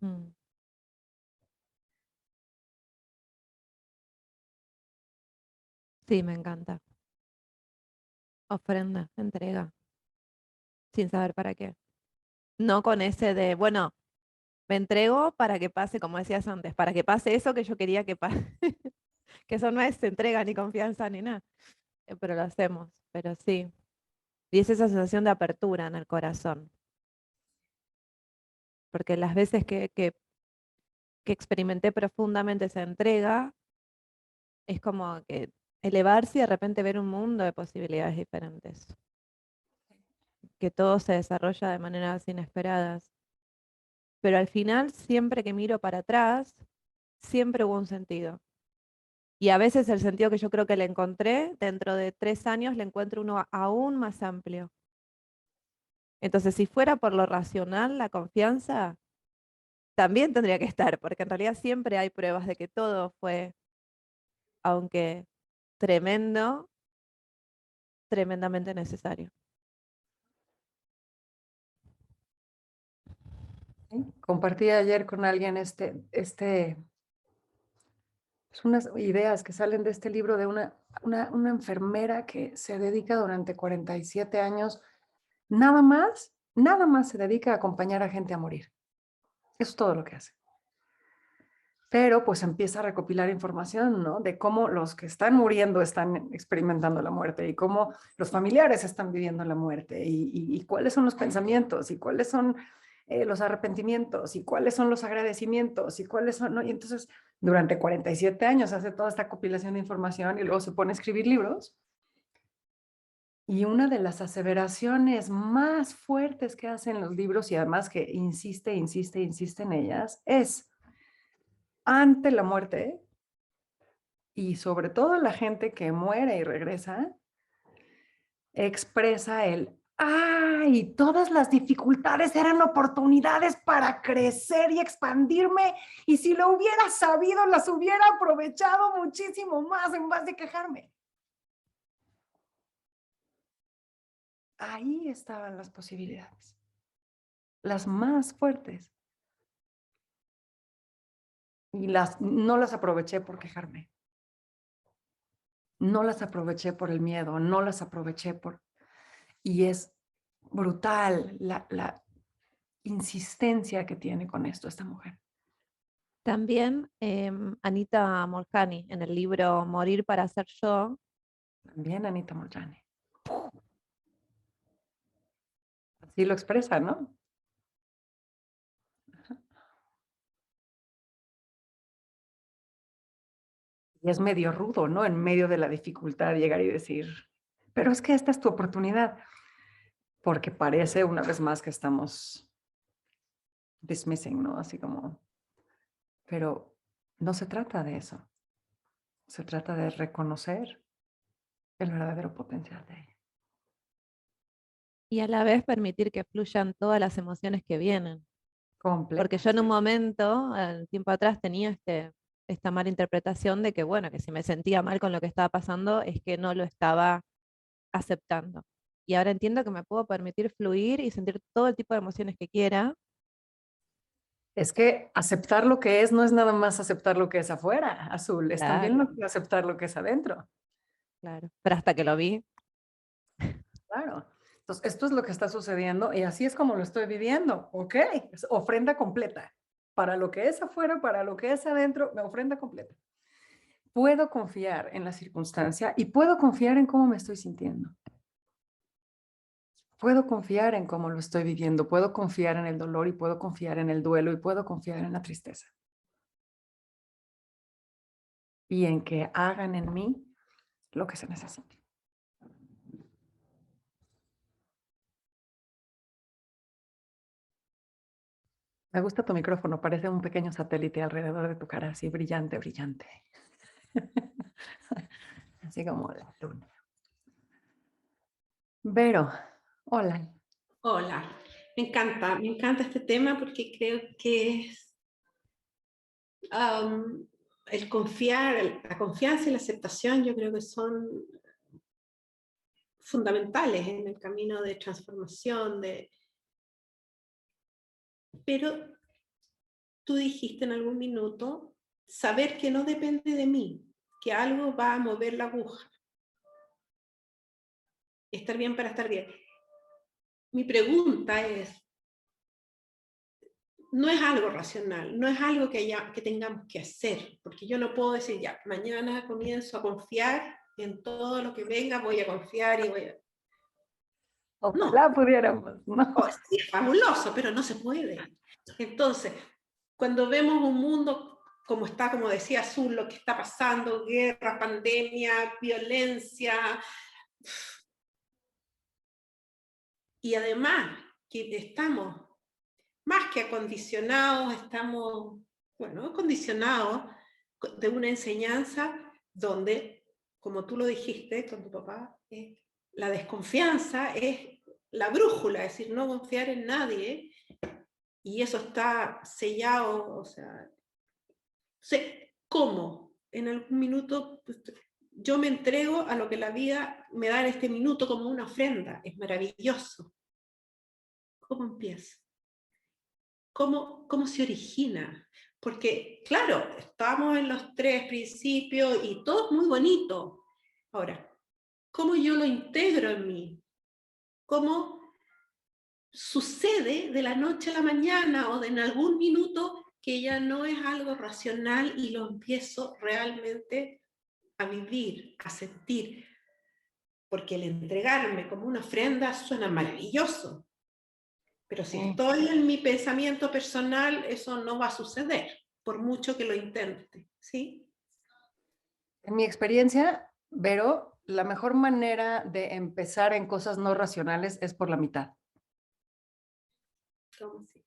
Mm. Sí, me encanta. Ofrenda, entrega, sin saber para qué. No con ese de, bueno, me entrego para que pase, como decías antes, para que pase eso que yo quería que pase. Que eso no es entrega ni confianza ni nada. Pero lo hacemos, pero sí. Y es esa sensación de apertura en el corazón. Porque las veces que experimenté profundamente esa entrega, es como que elevarse y de repente ver un mundo de posibilidades diferentes. Que todo se desarrolla de maneras inesperadas. Pero al final, siempre que miro para atrás, siempre hubo un sentido. Y a veces el sentido que yo creo que le encontré, dentro de 3 años le encuentro uno aún más amplio. Entonces, si fuera por lo racional, la confianza también tendría que estar, porque en realidad siempre hay pruebas de que todo fue, aunque tremendo, tremendamente necesario. ¿Sí? Compartí ayer con alguien es unas ideas que salen de este libro de una enfermera que se dedica durante 47 años, nada más se dedica a acompañar a gente a morir. Eso es todo lo que hace. Pero pues empieza a recopilar información, ¿no? De cómo los que están muriendo están experimentando la muerte y cómo los familiares están viviendo la muerte y cuáles son los pensamientos y cuáles son los arrepentimientos y cuáles son los agradecimientos y cuáles son, ¿no? Y entonces durante 47 años hace toda esta compilación de información y luego se pone a escribir libros. Y una de las aseveraciones más fuertes que hacen los libros y además que insiste en ellas es ante la muerte y sobre todo la gente que muere y regresa, expresa el, ¡ay! Todas las dificultades eran oportunidades para crecer y expandirme y si lo hubiera sabido, las hubiera aprovechado muchísimo más en vez de quejarme. Ahí estaban las posibilidades, las más fuertes. Y no las aproveché por quejarme. No las aproveché por el miedo, no las aproveché por... Y es brutal la insistencia que tiene con esto esta mujer. También Anita Morjani, en el libro Morir para ser yo, También Anita Moorjani. Así lo expresa, ¿no? Y es medio rudo, ¿no? En medio de la dificultad llegar y decir, pero es que esta es tu oportunidad. porque parece una vez más que estamos dismissing, ¿no? Así como, pero no se trata de eso. Se trata de reconocer el verdadero potencial de ella. Y a la vez permitir que fluyan todas las emociones que vienen. Porque yo en un Completamente. momento, al tiempo atrás, tenía esta mala interpretación de que, bueno, que si me sentía mal con lo que estaba pasando es que no lo estaba aceptando. Y ahora entiendo que me puedo permitir fluir y sentir todo el tipo de emociones que quiera. Es que aceptar lo que es no es nada más aceptar lo que es afuera, Azul, es también Claro, aceptar lo que es adentro. claro. Pero hasta que lo vi, Claro. Entonces, esto es lo que está sucediendo y así es como lo estoy viviendo. Ok, es ofrenda completa. Para lo que es afuera, para lo que es adentro, me ofrenda completa. Puedo confiar en la circunstancia y puedo confiar en cómo me estoy sintiendo. Puedo confiar en cómo lo estoy viviendo, puedo confiar en el dolor y puedo confiar en el duelo y puedo confiar en la tristeza. Y en que hagan en mí lo que se necesite. Me gusta tu micrófono, parece un pequeño satélite alrededor de tu cara, así brillante, brillante. Así como la luna. Vero, hola. Hola, me encanta este tema porque creo que es el confiar, la confianza y la aceptación, yo creo que son fundamentales en el camino de transformación, pero tú dijiste en algún minuto, saber que no depende de mí, que algo va a mover la aguja, estar bien para estar bien. Mi pregunta es, no es algo racional, no es algo que tengamos que hacer, porque yo no puedo decir ya, mañana comienzo a confiar en todo lo que venga, voy a confiar y voy a... Ojalá No, pudiéramos, ¿no? sí, es fabuloso, pero no se puede. Entonces, cuando vemos un mundo como está, como decía Azul, lo que está pasando, guerra, pandemia, violencia, y además que estamos más que acondicionados, estamos, bueno, condicionados de una enseñanza donde, como tú lo dijiste con tu papá, la desconfianza es la brújula, es decir, no confiar en nadie, y eso está sellado, o sea, sé cómo, en algún minuto yo me entrego a lo que la vida me da en este minuto como una ofrenda, es maravilloso. ¿Cómo empieza? ¿Cómo se origina? Porque, claro, estamos en los tres principios y todo es muy bonito. Ahora, ¿cómo yo lo integro en mí? ¿Cómo sucede de la noche a la mañana o de en algún minuto que ya no es algo racional y lo empiezo realmente a vivir, a sentir? Porque el entregarme como una ofrenda suena maravilloso. Pero si Sí. estoy en mi pensamiento personal, eso no va a suceder, por mucho que lo intente, ¿sí? En mi experiencia, Vero, la mejor manera de empezar en cosas no racionales es por la mitad. ¿Cómo así?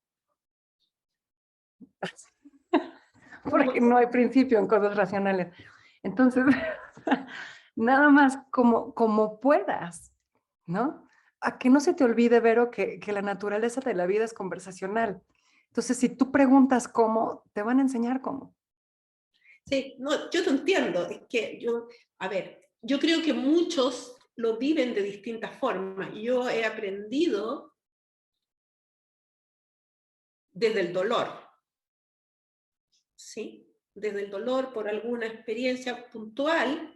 Porque no hay principio en cosas racionales. Entonces, nada más como puedas, ¿no? A que no se te olvide, Vero, que la naturaleza de la vida es conversacional. Entonces, si tú preguntas cómo, te van a enseñar cómo. Sí, no, yo te entiendo, es que a ver, yo creo que muchos lo viven de distintas formas. Yo he aprendido desde el dolor, ¿sí? Desde el dolor por alguna experiencia puntual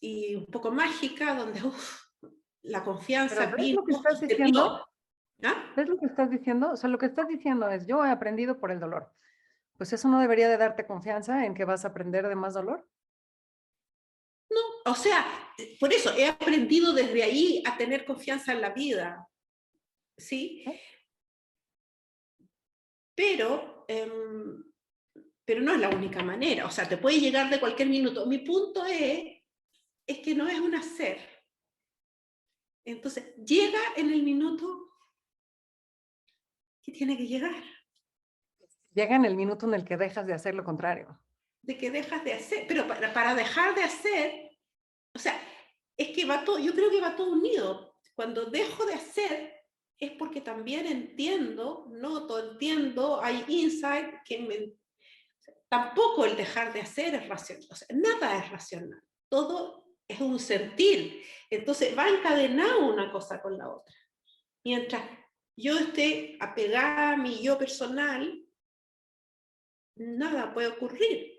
y un poco mágica, donde la confianza Pero ¿ves vino lo que estás y se dio. diciendo? ¿Ah? ¿Ves lo que estás diciendo? O sea, lo que estás diciendo es, yo he aprendido por el dolor. Pues eso no debería de darte confianza en que vas a aprender de más dolor. No, o sea, por eso he aprendido desde ahí a tener confianza en la vida, ¿sí? ¿Eh? Pero, pero no es la única manera, o sea, te puede llegar de cualquier minuto. Mi punto es que no es un hacer, Entonces, llega en el minuto que tiene que llegar, Llega en el minuto en el que dejas de hacer lo contrario. de que dejas de hacer, pero para dejar de hacer, o sea, es que va todo, yo creo que va todo unido. Cuando dejo de hacer es porque también entiendo, noto, entiendo, hay insight que tampoco el dejar de hacer es racional, o sea, nada es racional, todo es un sentir, entonces va encadenado una cosa con la otra. Mientras yo esté apegada a mi yo personal, nada puede ocurrir.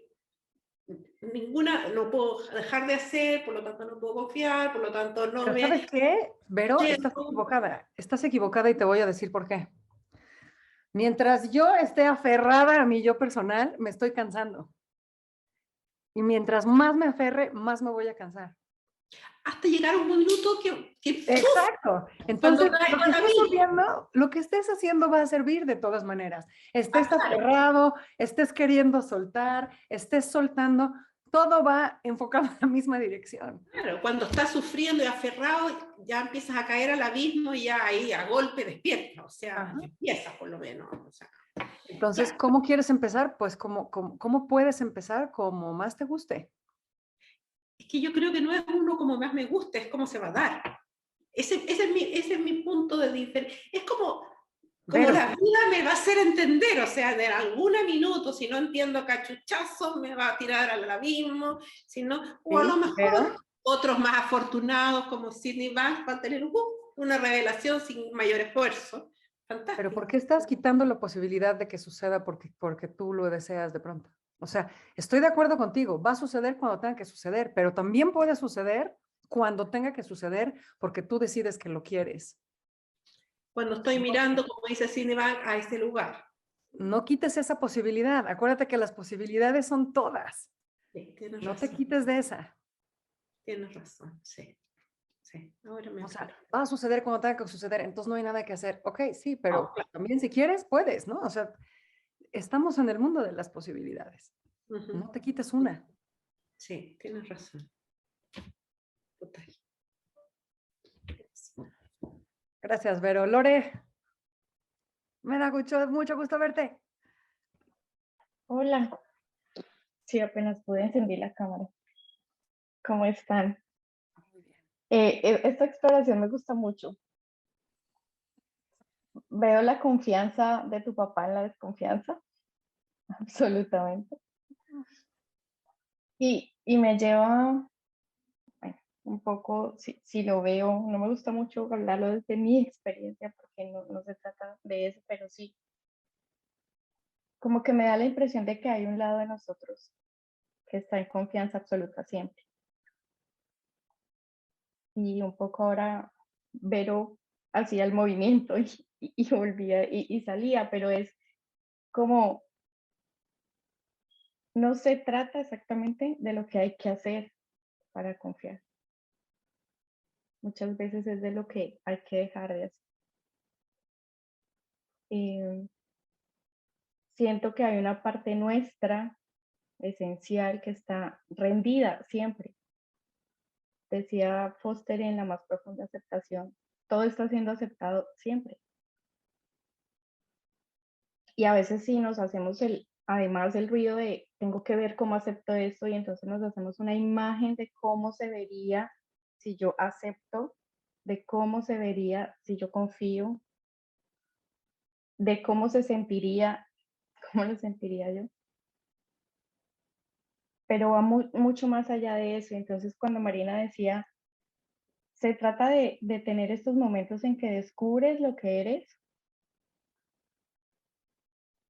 No puedo dejar de hacer, por lo tanto no puedo confiar, por lo tanto no Pero me... ¿sabes qué, Vero? Estás equivocada y te voy a decir por qué. Mientras yo esté aferrada a mi yo personal, me estoy cansando. Y mientras más me aferre, más me voy a cansar. Hasta llegar a un minuto que Exacto. cuando Entonces, cae lo que para estés mí. haciendo, lo que estés haciendo va a servir de todas maneras. Estés Claro, aferrado, estés queriendo soltar, estés soltando, todo va enfocado en la misma dirección. claro, cuando estás sufriendo y aferrado, ya empiezas a caer al abismo y ya ahí a golpe despiertas, o sea, Ajá. empiezas por lo menos. O sea, Entonces, ya. ¿cómo quieres empezar? Pues, ¿cómo puedes empezar? Como más te guste. Es que yo creo que no es uno como más me gusta, es como se va a dar. Ese es mi punto de diferencia. Es como Pero, la vida me va a hacer entender, o sea, de algún minuto, si no entiendo cachuchazo, me va a tirar al abismo, si no, o a lo sí, mejor otros más afortunados como Sydney Banks van a tener una revelación sin mayor esfuerzo. pero Fantástico. ¿por qué estás quitando la posibilidad de que suceda porque tú lo deseas de pronto? O sea, estoy de acuerdo contigo, va a suceder cuando tenga que suceder, pero también puede suceder cuando tenga que suceder porque tú decides que lo quieres. Cuando estoy mirando, como dice Sydney Banks, a ese lugar. No quites esa posibilidad. Acuérdate que las posibilidades son todas. Sí, tienes No te razón. quites de esa. Tienes razón, sí. Sí, ahora me O sea, aclaro. va a suceder cuando tenga que suceder, entonces no hay nada que hacer. Ok, sí, pero Oh, claro. también si quieres, puedes, ¿no? O sea, estamos en el mundo de las posibilidades. No te quites una. Sí, tienes razón. Total. Gracias, Vero. Lore, me da mucho gusto verte. Hola, sí, apenas pude encender la cámara. ¿Cómo están? Muy bien. Esta exploración me gusta mucho. Veo la confianza de tu papá en la desconfianza, absolutamente. Y me lleva, bueno, un poco, si lo veo, no me gusta mucho hablarlo desde mi experiencia porque no se trata de eso, pero sí, como que me da la impresión de que hay un lado de nosotros que está en confianza absoluta siempre. Y un poco ahora Vero hacía el movimiento y volvía y salía, pero es como, no se trata exactamente de lo que hay que hacer para confiar. Muchas veces es de lo que hay que dejar de hacer. Siento que hay una parte nuestra esencial que está rendida siempre. Decía Foster en La más profunda aceptación, todo está siendo aceptado siempre. Y a veces sí nos hacemos además el ruido de tengo que ver cómo acepto esto y entonces nos hacemos una imagen de cómo se vería si yo acepto, de cómo se vería si yo confío, de cómo se sentiría, cómo lo sentiría yo. Pero va mucho más allá de eso. Entonces cuando Marina decía, se trata de tener estos momentos en que descubres lo que eres,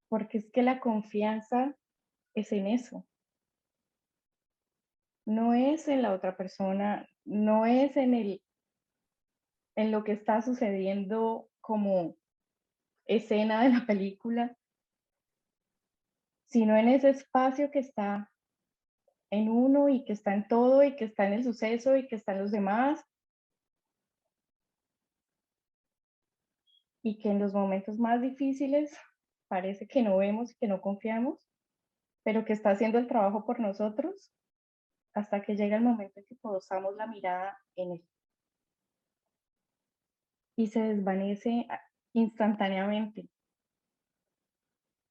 porque es que la confianza es en eso. No es en la otra persona, no es en lo que está sucediendo como escena de la película, sino en ese espacio que está en uno y que está en todo y que está en el suceso y que está en los demás y que en los momentos más difíciles parece que no vemos y que no confiamos, pero que está haciendo el trabajo por nosotros hasta que llega el momento en que posamos la mirada en él. y se desvanece instantáneamente,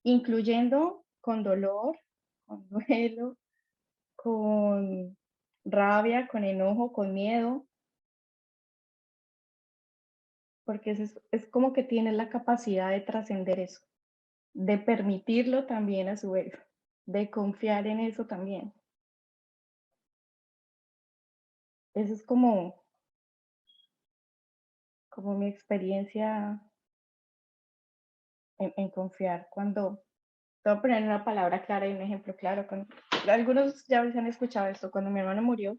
incluyendo con dolor, con duelo, con rabia, con enojo, con miedo, porque es como que tiene la capacidad de trascender eso, de permitirlo también a su vez, de confiar en eso también. Eso es como mi experiencia en confiar. Cuando, te voy a poner una palabra clara y un ejemplo claro. Algunos ya han escuchado esto. Cuando mi hermano murió,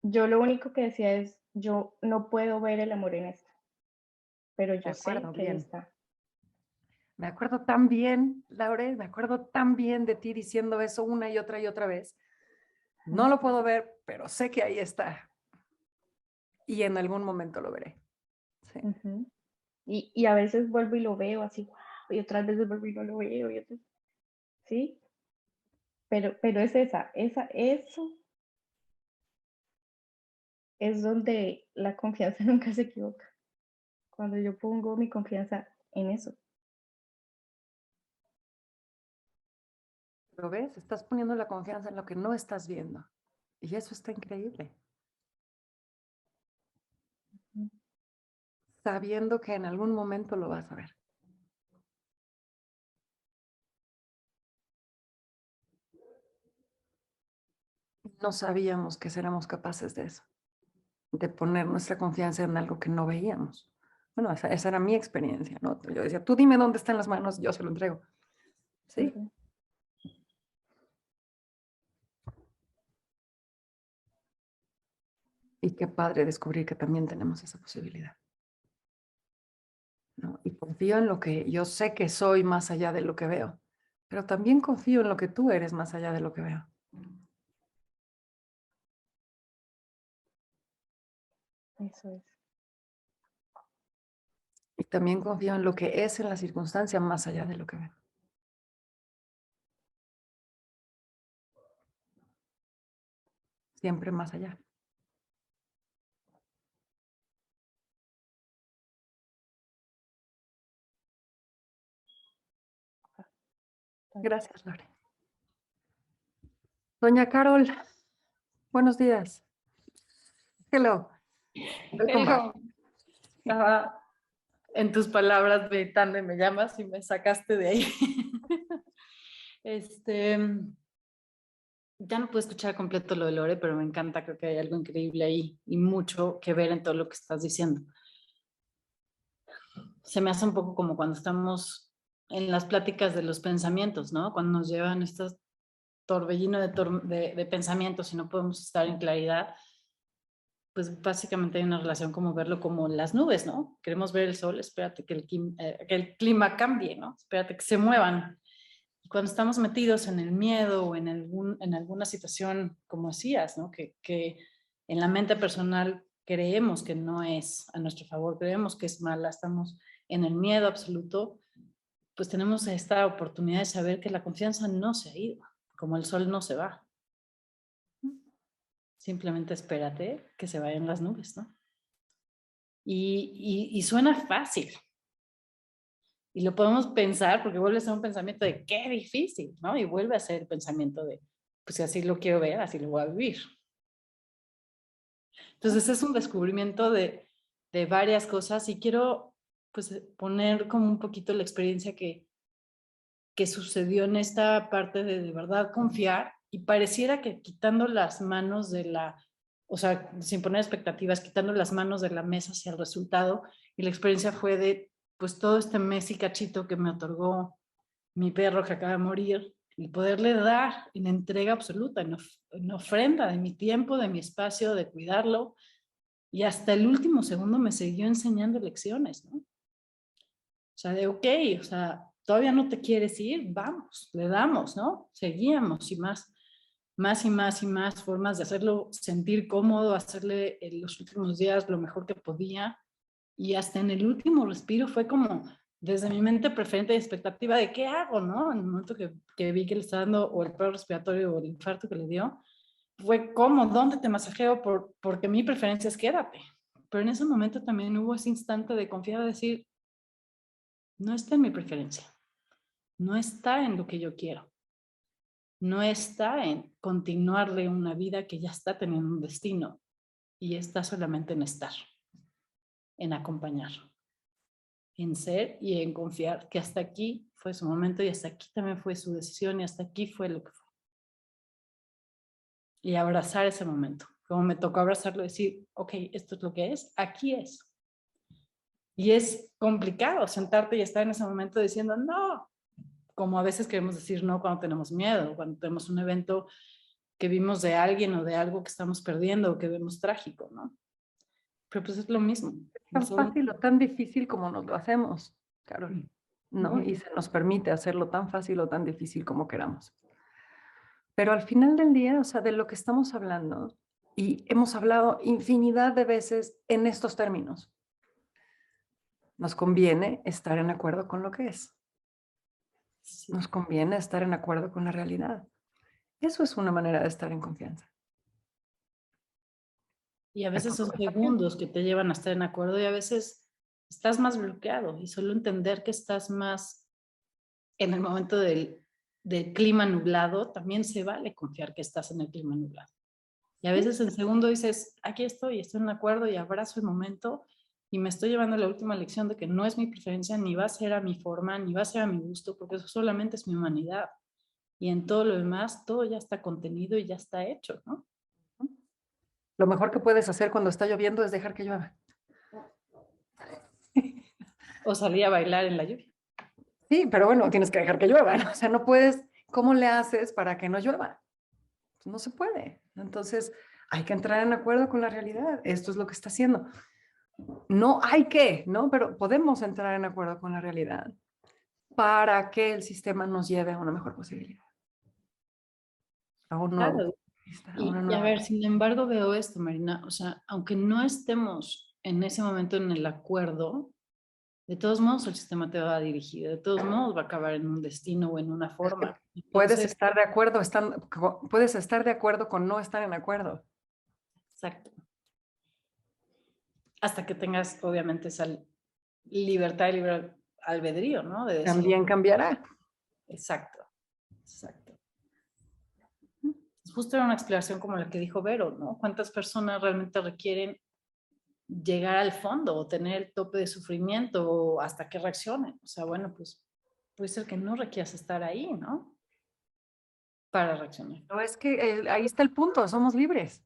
yo lo único que decía es, yo no puedo ver el amor en esto, pero Me yo sé acuerdo que ahí bien. está. Me acuerdo tan bien, Laure, me acuerdo tan bien de ti diciendo eso una y otra vez. No lo puedo ver, pero sé que ahí está. Y en algún momento lo veré. Sí. Ujú. Y a veces vuelvo y lo veo así, wow, y otras veces vuelvo y no lo veo, y otras, ¿sí? Pero es eso es donde la confianza nunca se equivoca. Cuando yo pongo mi confianza en eso. ¿Lo ves? Estás poniendo la confianza en lo que no estás viendo. Y eso está increíble. Sabiendo que en algún momento lo vas a ver. No sabíamos que éramos capaces de eso, de poner nuestra confianza en algo que no veíamos. Bueno, esa era mi experiencia, ¿no? Yo decía, tú dime dónde están las manos, yo se lo entrego. ¿Sí? Ujú. Y qué padre descubrir que también tenemos esa posibilidad, ¿no? Y confío en lo que yo sé que soy más allá de lo que veo, pero también confío en lo que tú eres más allá de lo que veo. Eso es. Y también confío en lo que es en la circunstancia más allá de lo que veo. Siempre más allá. Gracias, Lore. Doña Carol, buenos días. Hello. Welcome back. Estaba en tus palabras meditando y me llamas y me sacaste de ahí. Ya no puedo escuchar completo lo de Lore, pero me encanta, creo que hay algo increíble ahí y mucho que ver en todo lo que estás diciendo. Se me hace un poco como cuando estamos en las pláticas de los pensamientos, ¿no? Cuando nos llevan estos torbellino de pensamientos y no podemos estar en claridad, pues básicamente hay una relación como verlo como las nubes, ¿no? Queremos ver el sol, espérate que el clima cambie, ¿no? Espérate que se muevan. Y cuando estamos metidos en el miedo o en alguna situación como decías, ¿no? Que en la mente personal creemos que no es a nuestro favor, creemos que es mala, estamos en el miedo absoluto, pues tenemos esta oportunidad de saber que la confianza no se ha ido, como el sol no se va. Simplemente espérate que se vayan las nubes, ¿no? Y suena fácil. Y lo podemos pensar porque vuelve a ser un pensamiento de qué difícil, ¿no? Y vuelve a ser el pensamiento de, pues si así lo quiero ver, así lo voy a vivir. Entonces es un descubrimiento de varias cosas y quiero pues poner como un poquito la experiencia que sucedió en esta parte de verdad confiar y pareciera que quitando las manos de o sea, sin poner expectativas, quitando las manos de la mesa hacia el resultado y la experiencia fue de pues todo este mes y cachito que me otorgó mi perro que acaba de morir y poderle dar en entrega absoluta, en ofrenda de mi tiempo, de mi espacio, de cuidarlo y hasta el último segundo me siguió enseñando lecciones, ¿no? O sea, de ok, o sea, todavía no te quieres ir, vamos, le damos, ¿no? Seguíamos y más y más formas de hacerlo sentir cómodo, hacerle en los últimos días lo mejor que podía. Y hasta en el último respiro fue como desde mi mente preferente y expectativa de qué hago, ¿no? En el momento que vi que le estaba dando o el paro respiratorio o el infarto que le dio, fue como, ¿dónde te masajeo? Porque mi preferencia es quédate. pero en ese momento también hubo ese instante de confiar, de decir, no está en mi preferencia, no está en lo que yo quiero, no está en continuarle una vida que ya está teniendo un destino y está solamente en estar, en acompañar, en ser y en confiar que hasta aquí fue su momento y hasta aquí también fue su decisión y hasta aquí fue lo que fue. Y abrazar ese momento, como me tocó abrazarlo, decir, ok, esto es lo que es, aquí es. Y es complicado sentarte y estar en ese momento diciendo no, como a veces queremos decir no cuando tenemos miedo, cuando tenemos un evento que vimos de alguien o de algo que estamos perdiendo o que vemos trágico, ¿no? Pero pues es lo mismo. Tan fácil o tan difícil como nos lo hacemos, Carol, ¿no? Y se nos permite hacerlo tan fácil o tan difícil como queramos. Pero al final del día, o sea, de lo que estamos hablando, y hemos hablado infinidad de veces en estos términos, nos conviene estar en acuerdo con lo que es. Nos conviene estar en acuerdo con la realidad. Eso es una manera de estar en confianza. Y a veces son segundos que te llevan a estar en acuerdo y a veces estás más bloqueado y solo entender que estás más en el momento del clima nublado, también se vale confiar que estás en el clima nublado. Y a veces en segundo dices, aquí estoy en acuerdo y abrazo el momento y me estoy llevando la última lección de que no es mi preferencia, ni va a ser a mi forma, ni va a ser a mi gusto, porque eso solamente es mi humanidad. Y en todo lo demás, todo ya está contenido y ya está hecho, ¿no? Lo mejor que puedes hacer cuando está lloviendo es dejar que llueva. O salir a bailar en la lluvia. Sí, pero bueno, tienes que dejar que llueva, ¿no? O sea, no puedes, ¿cómo le haces para que no llueva? Pues no se puede. Entonces, hay que entrar en acuerdo con la realidad. Esto es lo que está haciendo. No hay que, ¿no? Pero podemos entrar en acuerdo con la realidad para que el sistema nos lleve a una mejor posibilidad. A un nuevo. Claro. Y a ver, sin embargo, veo esto, Marina, o sea, aunque no estemos en ese momento en el acuerdo, de todos modos el sistema te va a dirigir, de todos modos va a acabar en un destino o en una forma. Puedes estar de acuerdo, puedes estar de acuerdo con no estar en acuerdo. Exacto. Hasta que tengas, obviamente, esa libertad y libre albedrío, ¿no? De decir, También cambiará. exacto, exacto. Justo era una explicación como la que dijo Vero, ¿no? ¿Cuántas personas realmente requieren llegar al fondo o tener el tope de sufrimiento o hasta que reaccionen? O sea, bueno, pues puede ser que no requieras estar ahí, ¿no? Para reaccionar. No, es que ahí está el punto, somos libres.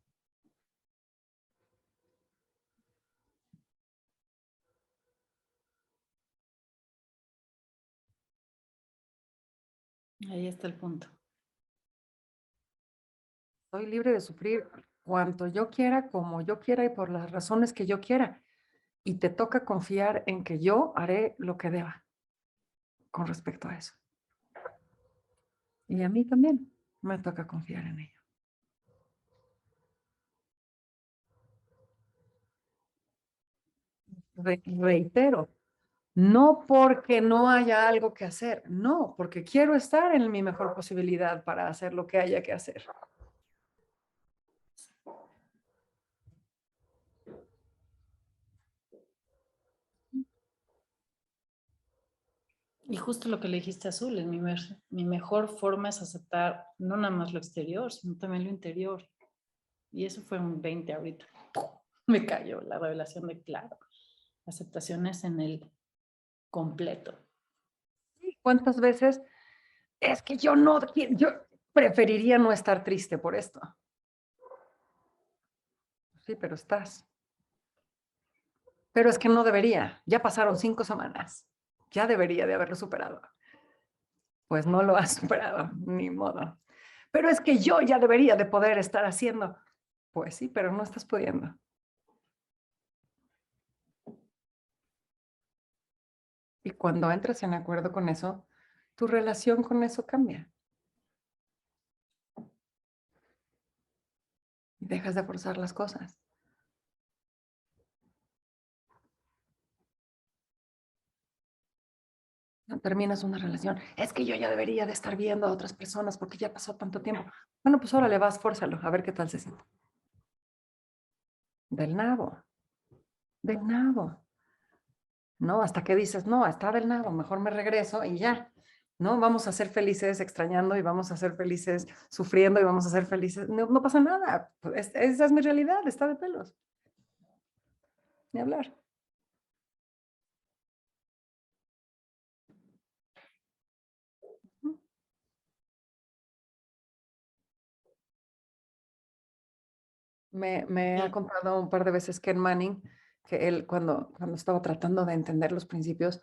Ahí está el punto. Soy libre de sufrir cuanto yo quiera, como yo quiera y por las razones que yo quiera. Y te toca confiar en que yo haré lo que deba con respecto a eso. Y a mí también me toca confiar en ello. Reitero, no porque no haya algo que hacer, no, porque quiero estar en mi mejor posibilidad para hacer lo que haya que hacer. Y justo lo que le dijiste a Azul, mi mejor forma es aceptar no nada más lo exterior, sino también lo interior. Y eso fue un 20 ahorita. Me cayó la revelación de claro. Aceptaciones en el completo. ¿Cuántas veces es que yo preferiría no estar triste por esto? Sí, pero estás. Pero es que no debería. Ya pasaron 5 semanas. Ya debería de haberlo superado. Pues no lo has superado, ni modo. Pero es que yo ya debería de poder estar haciendo. Pues sí, pero no estás pudiendo. Y cuando entras en acuerdo con eso, tu relación con eso cambia. Y dejas de forzar las cosas. No terminas una relación. Es que yo ya debería de estar viendo a otras personas porque ya pasó tanto tiempo. Bueno, pues ahora le vas, fórzalo, a ver qué tal se siente. Del nabo. del nabo. ¿No? Hasta que dices, no, está del nabo, mejor me regreso y ya. ¿No? Vamos a ser felices extrañando y vamos a ser felices sufriendo y vamos a ser felices. No, no pasa nada. Esa es mi realidad, está de pelos. Ni hablar. Me ha contado un par de veces Ken Manning que él cuando estaba tratando de entender los principios,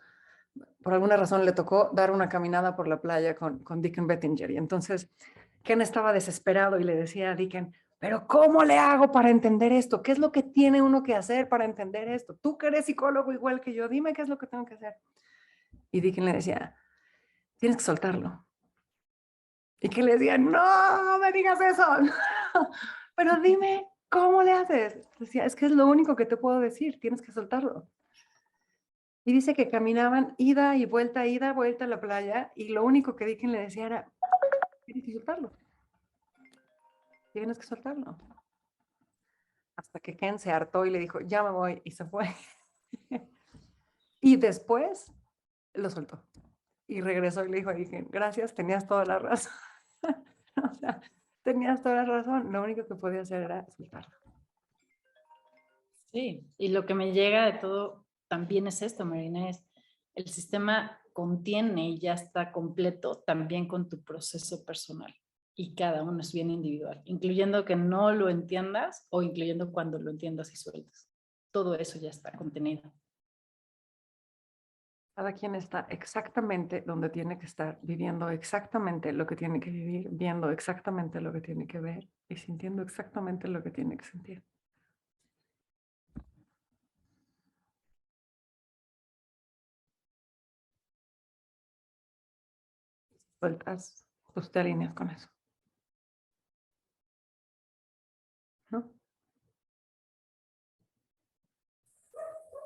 por alguna razón le tocó dar una caminada por la playa con Deacon Bettinger. Y entonces Ken estaba desesperado y le decía a Deacon, pero ¿cómo le hago para entender esto? ¿Qué es lo que tiene uno que hacer para entender esto? Tú que eres psicólogo igual que yo, dime qué es lo que tengo que hacer. Y Deacon le decía, tienes que soltarlo. Y que le decía, no me digas eso, pero dime, ¿cómo le haces? Decía, es que es lo único que te puedo decir, tienes que soltarlo. Y dice que caminaban ida y vuelta a la playa, y lo único que Deacon le decía era, tienes que soltarlo. Tienes que soltarlo. Hasta que Ken se hartó y le dijo, ya me voy, y se fue. Y después lo soltó. Y regresó y le dijo a Deacon, gracias, tenías toda la razón. O sea, tenías toda la razón. Lo único que podía hacer era soltarlo. Sí, y lo que me llega de todo también es esto, Marina, es el sistema contiene y ya está completo también con tu proceso personal y cada uno es bien individual, incluyendo que no lo entiendas o incluyendo cuando lo entiendas y sueltas. Todo eso ya está contenido. Cada quien está exactamente donde tiene que estar, viviendo exactamente lo que tiene que vivir, viendo exactamente lo que tiene que ver y sintiendo exactamente lo que tiene que sentir. Sueltas, pues te alineas con eso. ¿No?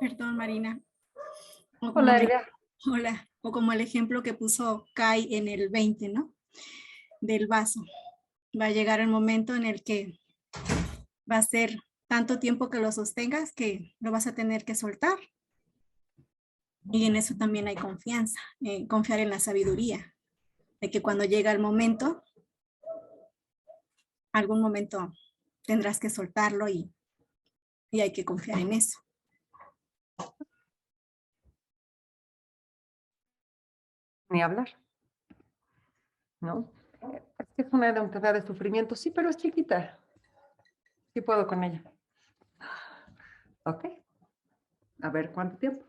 Perdón, Marina. Hola, Elvia. Hola. O como el ejemplo que puso Kai en el 20, ¿no? Del vaso. Va a llegar el momento en el que va a ser tanto tiempo que lo sostengas que lo vas a tener que soltar. Y en eso también hay confianza, confiar en la sabiduría, de que cuando llega el momento, algún momento tendrás que soltarlo y hay que confiar en eso. Ni hablar, ¿no? Es que es una edad de sufrimiento, sí, pero es chiquita. Sí puedo con ella. Ok. A ver cuánto tiempo.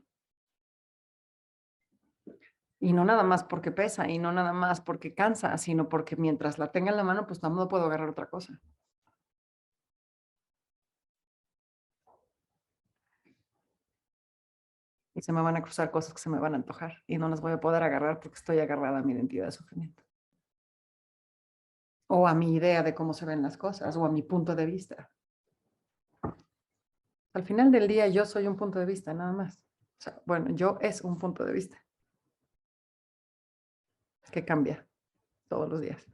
Y no nada más porque pesa, y no nada más porque cansa, sino porque mientras la tenga en la mano, pues no puedo agarrar otra cosa. Y se me van a cruzar cosas que se me van a antojar y no las voy a poder agarrar porque estoy agarrada a mi identidad de sufrimiento. O a mi idea de cómo se ven las cosas, o a mi punto de vista. Al final del día yo soy un punto de vista, nada más. O sea, bueno, yo es un punto de vista que cambia todos los días.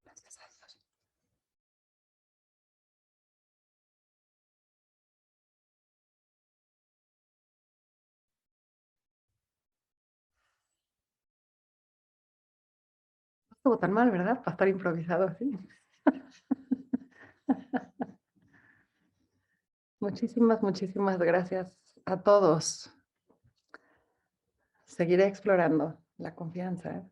Gracias a Dios. No estuvo tan mal, ¿verdad? Para estar improvisado así. Muchísimas gracias a todos. Seguiré explorando la confianza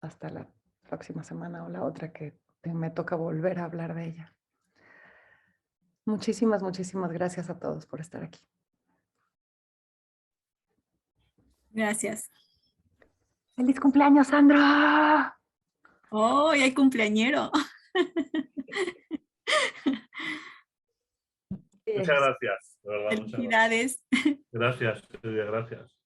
hasta la próxima semana o la otra que me toca volver a hablar de ella. Muchísimas gracias a todos por estar aquí. Gracias. ¡Feliz cumpleaños, Sandra! ¡Oh, ya hay cumpleañero! Muchas gracias, de verdad, muchas gracias. Felicidades. Gracias, Silvia, gracias.